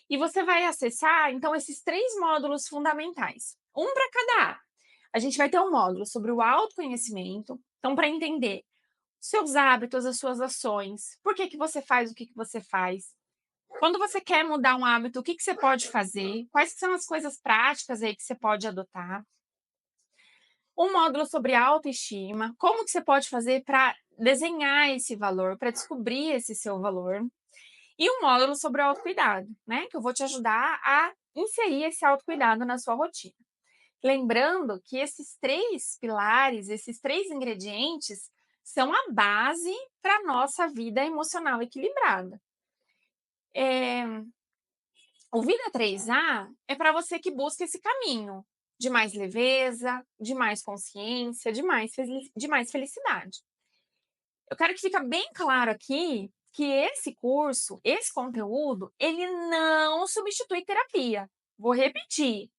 e você vai acessar, então, esses 3 módulos fundamentais, um para cada A. A gente vai ter um módulo sobre o autoconhecimento, então para entender seus hábitos, as suas ações, por que que você faz o que que você faz. Quando você quer mudar um hábito, o que que você pode fazer, quais são as coisas práticas aí que você pode adotar. Um módulo sobre autoestima, como que você pode fazer para desenhar esse valor, para descobrir esse seu valor. E um módulo sobre o autocuidado, né, que eu vou te ajudar a inserir esse autocuidado na sua rotina. Lembrando que esses 3 pilares, esses 3 ingredientes, são a base para a nossa vida emocional equilibrada. Eh, o Vida 3A é para você que busca esse caminho de mais leveza, de mais consciência, de mais felicidade. Eu quero que fique bem claro aqui que esse curso, esse conteúdo, ele não substitui terapia. Vou repetir,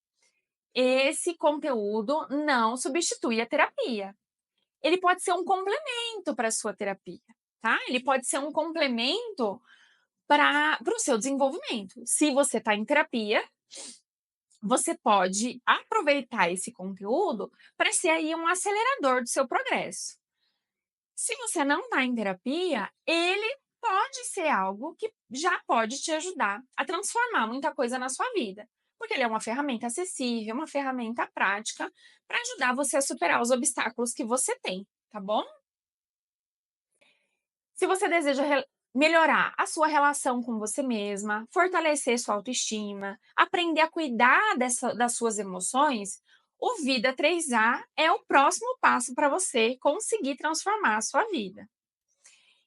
esse conteúdo não substitui a terapia. Ele pode ser um complemento para a sua terapia, tá? Ele pode ser um complemento para o seu desenvolvimento. Se você está em terapia, você pode aproveitar esse conteúdo para ser aí um acelerador do seu progresso. Se você não está em terapia, ele pode ser algo que já pode te ajudar a transformar muita coisa na sua vida, porque ele é uma ferramenta acessível, uma ferramenta prática para ajudar você a superar os obstáculos que você tem, tá bom? Se você deseja melhorar a sua relação com você mesma, fortalecer sua autoestima, aprender a cuidar das suas emoções, o Vida 3A é o próximo passo para você conseguir transformar a sua vida.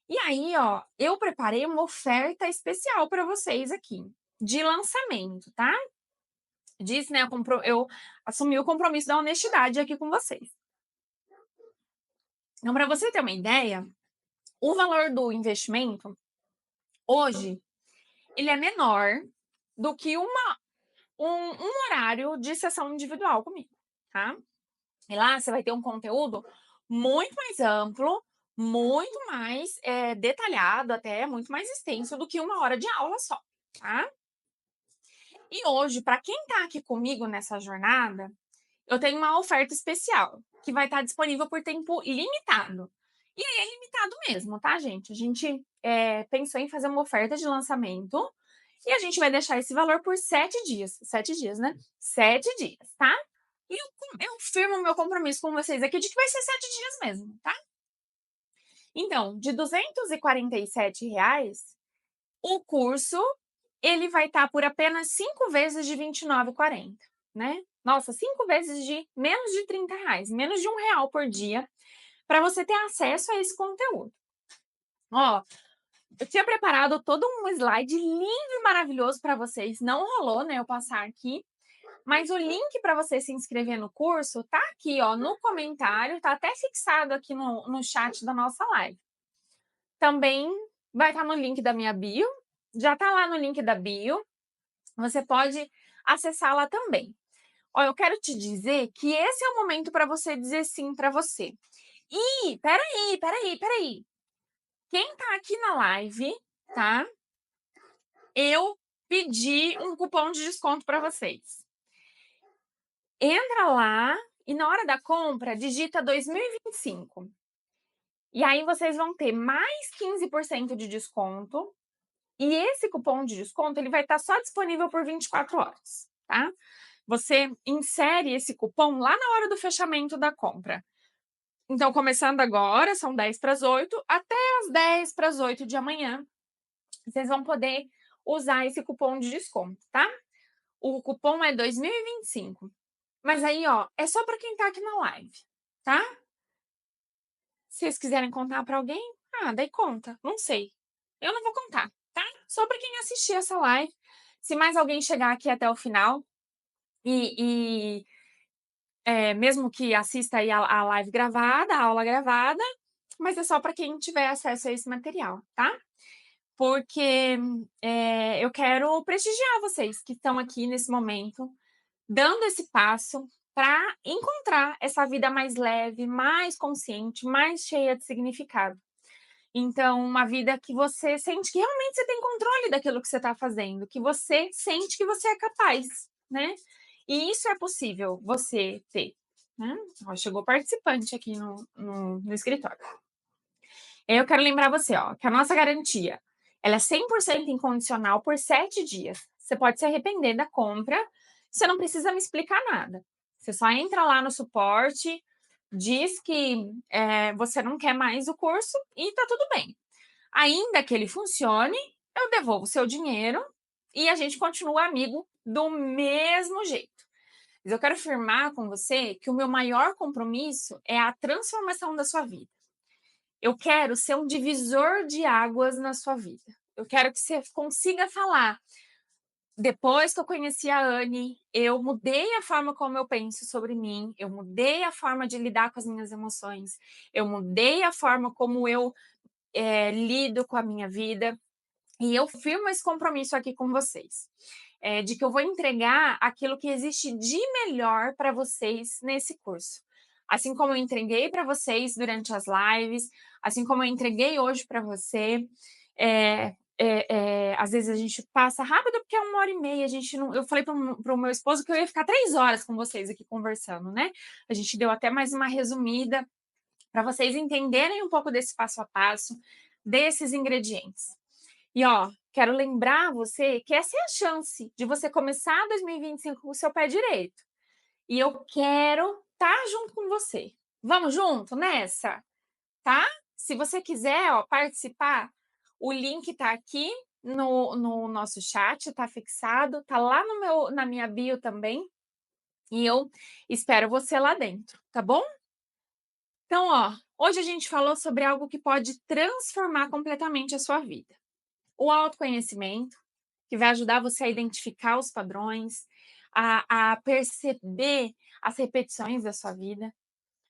E aí, ó, eu preparei uma oferta especial para vocês aqui, de lançamento, tá? Diz, né, eu assumi o compromisso da honestidade aqui com vocês. Então, para você ter uma ideia, o valor do investimento, hoje, ele é menor do que um horário de sessão individual comigo, tá? E lá você vai ter um conteúdo muito mais amplo, muito mais detalhado, até muito mais extenso do que 1 hora de aula só, tá? E hoje, para quem está aqui comigo nessa jornada, eu tenho uma oferta especial, que vai estar disponível por tempo limitado. E aí é limitado mesmo, tá, gente? A gente pensou em fazer uma oferta de lançamento e a gente vai deixar esse valor por 7 dias. 7 dias, né? 7 dias, tá? E eu firmo meu compromisso com vocês aqui de que vai ser 7 dias mesmo, tá? Então, de R$ 247, o curso ele vai estar por apenas 5 vezes de R$ 29,40, né? Nossa, 5 vezes de menos de R$ 30, menos de R$ 1 por dia, para você ter acesso a esse conteúdo. Ó, eu tinha preparado todo um slide lindo e maravilhoso para vocês, não rolou, né, eu passar aqui, mas o link para você se inscrever no curso tá aqui, ó, no comentário, tá até fixado aqui no chat da nossa live. Também vai estar no link da minha bio, já tá lá no link da bio, você pode acessar lá também. Ó, eu quero te dizer que esse é o momento para você dizer sim para você. E espera aí. Quem tá aqui na live, tá? Eu pedi um cupom de desconto para vocês. Entra lá e na hora da compra digita 2025. E aí vocês vão ter mais 15% de desconto. E esse cupom de desconto ele vai estar só disponível por 24 horas, tá? Você insere esse cupom lá na hora do fechamento da compra. Então, começando agora, são 10 para as 8, até as 10 para as 8 de amanhã, vocês vão poder usar esse cupom de desconto, tá? O cupom é 2025. Mas aí, ó, é só para quem tá aqui na live, tá? Se vocês quiserem contar para alguém, daí conta. Não sei. Eu não vou contar, tá? Só para quem assistir essa live. Se mais alguém chegar aqui até o final e mesmo que assista aí a live gravada, a aula gravada, mas é só para quem tiver acesso a esse material, tá? Porque eu quero prestigiar vocês que estão aqui nesse momento, dando esse passo, para encontrar essa vida mais leve, mais consciente, mais cheia de significado. Então, uma vida que você sente que realmente você tem controle daquilo que você está fazendo, que você sente que você é capaz, né? E isso é possível você ter, né? Ó, chegou participante aqui no escritório. Eu quero lembrar você, ó, que a nossa garantia, ela é 100% incondicional por 7 dias. Você pode se arrepender da compra, você não precisa me explicar nada. Você só entra lá no suporte, diz que você não quer mais o curso e tá tudo bem. Ainda que ele funcione, eu devolvo o seu dinheiro e a gente continua amigo do mesmo jeito. Mas eu quero afirmar com você que o meu maior compromisso é a transformação da sua vida. Eu quero ser um divisor de águas na sua vida. Eu quero que você consiga falar. Depois que eu conheci a Anne, eu mudei a forma como eu penso sobre mim, eu mudei a forma de lidar com as minhas emoções, eu mudei a forma como eu lido com a minha vida. E eu firmo esse compromisso aqui com vocês, de que eu vou entregar aquilo que existe de melhor para vocês nesse curso. Assim como eu entreguei para vocês durante as lives, assim como eu entreguei hoje para você, às vezes a gente passa rápido porque é 1 hora e meia. A gente não, eu falei para o meu esposo que eu ia ficar 3 horas com vocês aqui conversando, né? A gente deu até mais uma resumida para vocês entenderem um pouco desse passo a passo, desses ingredientes. E ó, quero lembrar você que essa é a chance de você começar 2025 com o seu pé direito. E eu quero estar junto com você. Vamos junto nessa, tá? Se você quiser, ó, participar, o link tá aqui no nosso chat, tá fixado, tá lá na minha bio também. E eu espero você lá dentro, tá bom? Então, ó, hoje a gente falou sobre algo que pode transformar completamente a sua vida. O autoconhecimento, que vai ajudar você a identificar os padrões, a perceber as repetições da sua vida.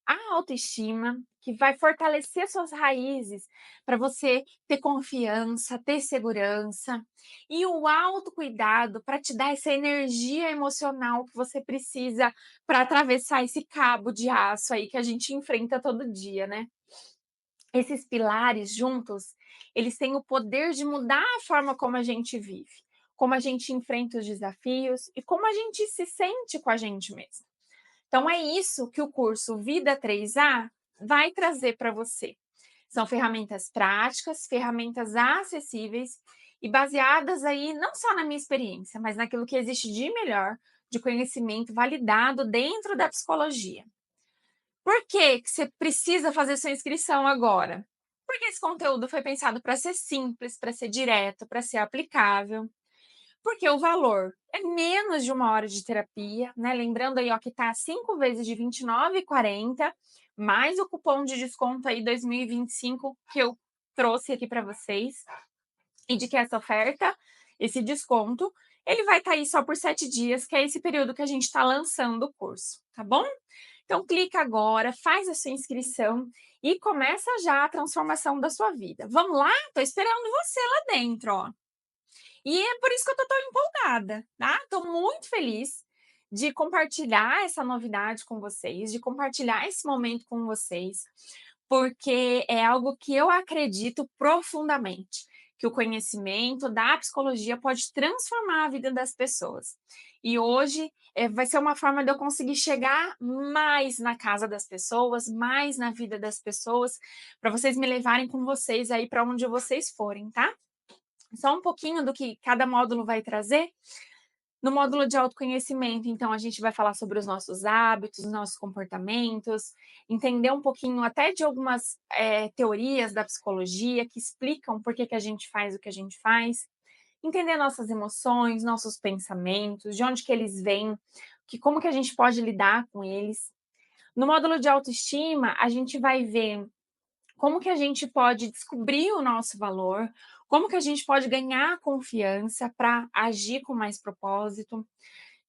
A autoestima, que vai fortalecer suas raízes para você ter confiança, ter segurança. E o autocuidado para te dar essa energia emocional que você precisa para atravessar esse cabo de aço aí que a gente enfrenta todo dia, né? Esses pilares juntos, eles têm o poder de mudar a forma como a gente vive, como a gente enfrenta os desafios e como a gente se sente com a gente mesmo. Então é isso que o curso Vida 3A vai trazer para você. São ferramentas práticas, ferramentas acessíveis e baseadas aí não só na minha experiência, mas naquilo que existe de melhor, de conhecimento validado dentro da psicologia. Por que que você precisa fazer sua inscrição agora? Porque esse conteúdo foi pensado para ser simples, para ser direto, para ser aplicável. Porque o valor é menos de 1 hora de terapia, né? Lembrando aí, ó, que tá 5 vezes de R$ 29,40, mais o cupom de desconto aí 2025 que eu trouxe aqui para vocês. E de que essa oferta, esse desconto, ele vai estar aí só por 7 dias, que é esse período que a gente está lançando o curso, tá bom? Então, clica agora, faz a sua inscrição e começa já a transformação da sua vida. Vamos lá? Tô esperando você lá dentro, ó. E é por isso que eu tô tão empolgada, tá? Tô muito feliz de compartilhar essa novidade com vocês, de compartilhar esse momento com vocês, porque é algo que eu acredito profundamente, que o conhecimento da psicologia pode transformar a vida das pessoas. E hoje vai ser uma forma de eu conseguir chegar mais na casa das pessoas, mais na vida das pessoas, para vocês me levarem com vocês aí para onde vocês forem, tá? Só um pouquinho do que cada módulo vai trazer. No módulo de autoconhecimento, então, a gente vai falar sobre os nossos hábitos, nossos comportamentos, entender um pouquinho até de algumas teorias da psicologia que explicam por que, que a gente faz o que a gente faz, entender nossas emoções, nossos pensamentos, de onde que eles vêm, como que a gente pode lidar com eles. No módulo de autoestima, a gente vai ver como que a gente pode descobrir o nosso valor, como que a gente pode ganhar confiança para agir com mais propósito.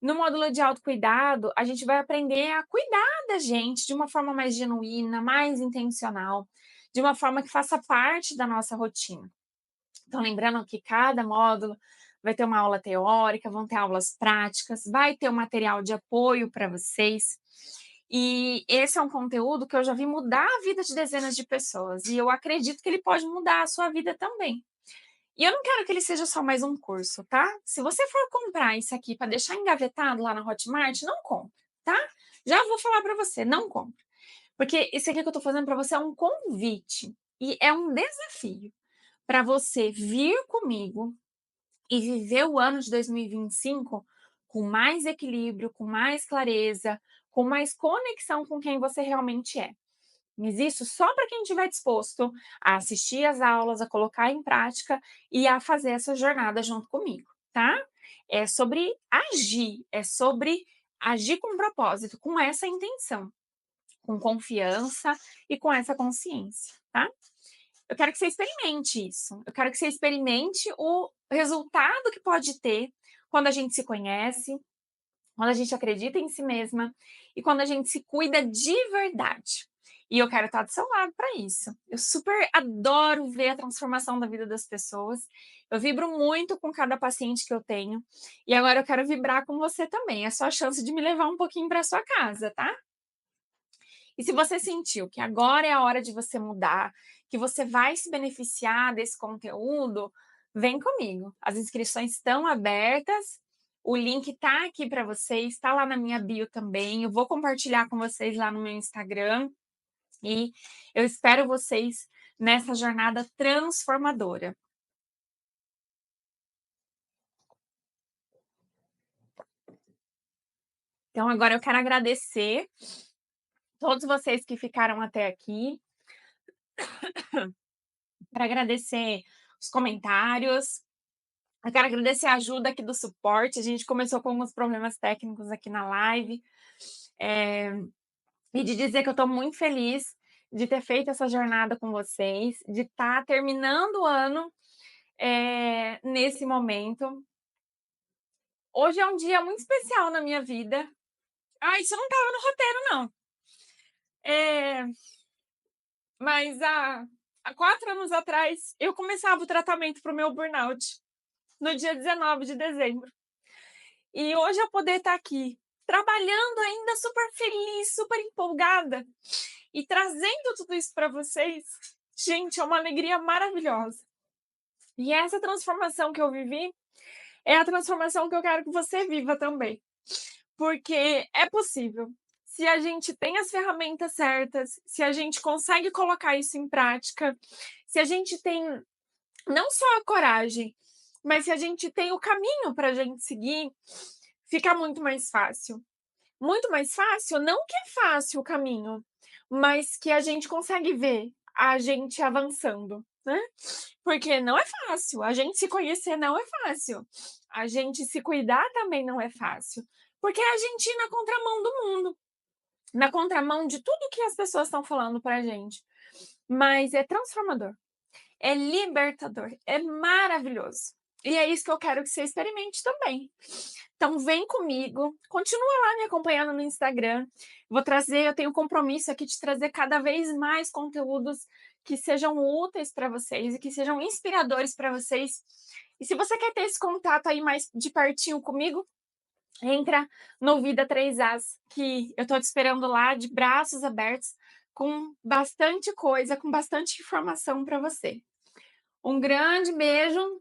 No módulo de autocuidado, a gente vai aprender a cuidar da gente de uma forma mais genuína, mais intencional, de uma forma que faça parte da nossa rotina. Então, lembrando que cada módulo vai ter uma aula teórica, vão ter aulas práticas, vai ter um material de apoio para vocês. E esse é um conteúdo que eu já vi mudar a vida de dezenas de pessoas, e eu acredito que ele pode mudar a sua vida também. E eu não quero que ele seja só mais um curso, tá? Se você for comprar isso aqui para deixar engavetado lá na Hotmart, não compre, tá? Já vou falar para você, não compre. Porque esse aqui que eu tô fazendo para você é um convite e é um desafio para você vir comigo e viver o ano de 2025 com mais equilíbrio, com mais clareza, com mais conexão com quem você realmente é. Mas isso só para quem estiver disposto a assistir às aulas, a colocar em prática e a fazer essa jornada junto comigo, tá? É sobre agir, é sobre agir com propósito, com essa intenção, com confiança e com essa consciência, tá? Eu quero que você experimente isso. Eu quero que você experimente o resultado que pode ter quando a gente se conhece, quando a gente acredita em si mesma e quando a gente se cuida de verdade. E eu quero estar do seu lado para isso. Eu super adoro ver a transformação da vida das pessoas. Eu vibro muito com cada paciente que eu tenho. E agora eu quero vibrar com você também. É só a chance de me levar um pouquinho para sua casa, tá? E se você sentiu que agora é a hora de você mudar, que você vai se beneficiar desse conteúdo, vem comigo. As inscrições estão abertas, o link está aqui para vocês, está lá na minha bio também. Eu vou compartilhar com vocês lá no meu Instagram e eu espero vocês nessa jornada transformadora. Então, agora eu quero agradecer todos vocês que ficaram até aqui, para agradecer os comentários. Eu quero agradecer a ajuda aqui do suporte. A gente começou com alguns problemas técnicos aqui na live. E de dizer que eu estou muito feliz de ter feito essa jornada com vocês, de estar terminando o ano nesse momento. Hoje é um dia muito especial na minha vida. Ah, isso não estava no roteiro, não. É, mas há 4 anos atrás, eu começava o tratamento para o meu burnout, no dia 19 de dezembro. E hoje eu poder estar aqui, trabalhando ainda super feliz, super empolgada e trazendo tudo isso para vocês, gente, é uma alegria maravilhosa. E essa transformação que eu vivi é a transformação que eu quero que você viva também, porque é possível. Se a gente tem as ferramentas certas, se a gente consegue colocar isso em prática, se a gente tem não só a coragem, mas se a gente tem o caminho para a gente seguir, fica muito mais fácil. Muito mais fácil, não que é fácil o caminho, mas que a gente consegue ver a gente avançando, né? Porque não é fácil, a gente se conhecer não é fácil, a gente se cuidar também não é fácil, porque é a gente ir na contramão do mundo, na contramão de tudo que as pessoas estão falando pra gente. Mas é transformador, é libertador, é maravilhoso. E é isso que eu quero que você experimente também. Então vem comigo, continua lá me acompanhando no Instagram. Eu tenho um compromisso aqui de trazer cada vez mais conteúdos que sejam úteis para vocês e que sejam inspiradores para vocês. E se você quer ter esse contato aí mais de pertinho comigo, entra no Vida 3As, que eu estou te esperando lá de braços abertos, com bastante coisa, com bastante informação para você. Um grande beijo,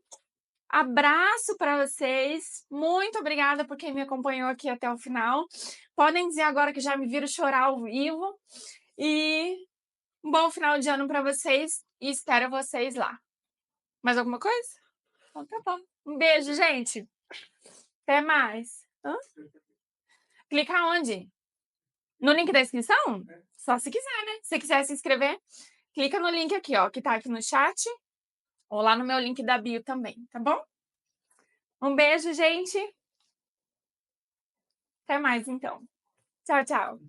abraço para vocês. Muito obrigada por quem me acompanhou aqui até o final. Podem dizer agora que já me viram chorar ao vivo. E um bom final de ano para vocês e espero vocês lá. Mais alguma coisa? Então tá bom. Um beijo, gente. Até mais. Hã? Clica onde? No link da inscrição? Só se quiser, né? Se quiser se inscrever, clica no link aqui, ó, que tá aqui no chat, ou lá no meu link da bio também, tá bom? Um beijo, gente. Até mais, então. Tchau, tchau.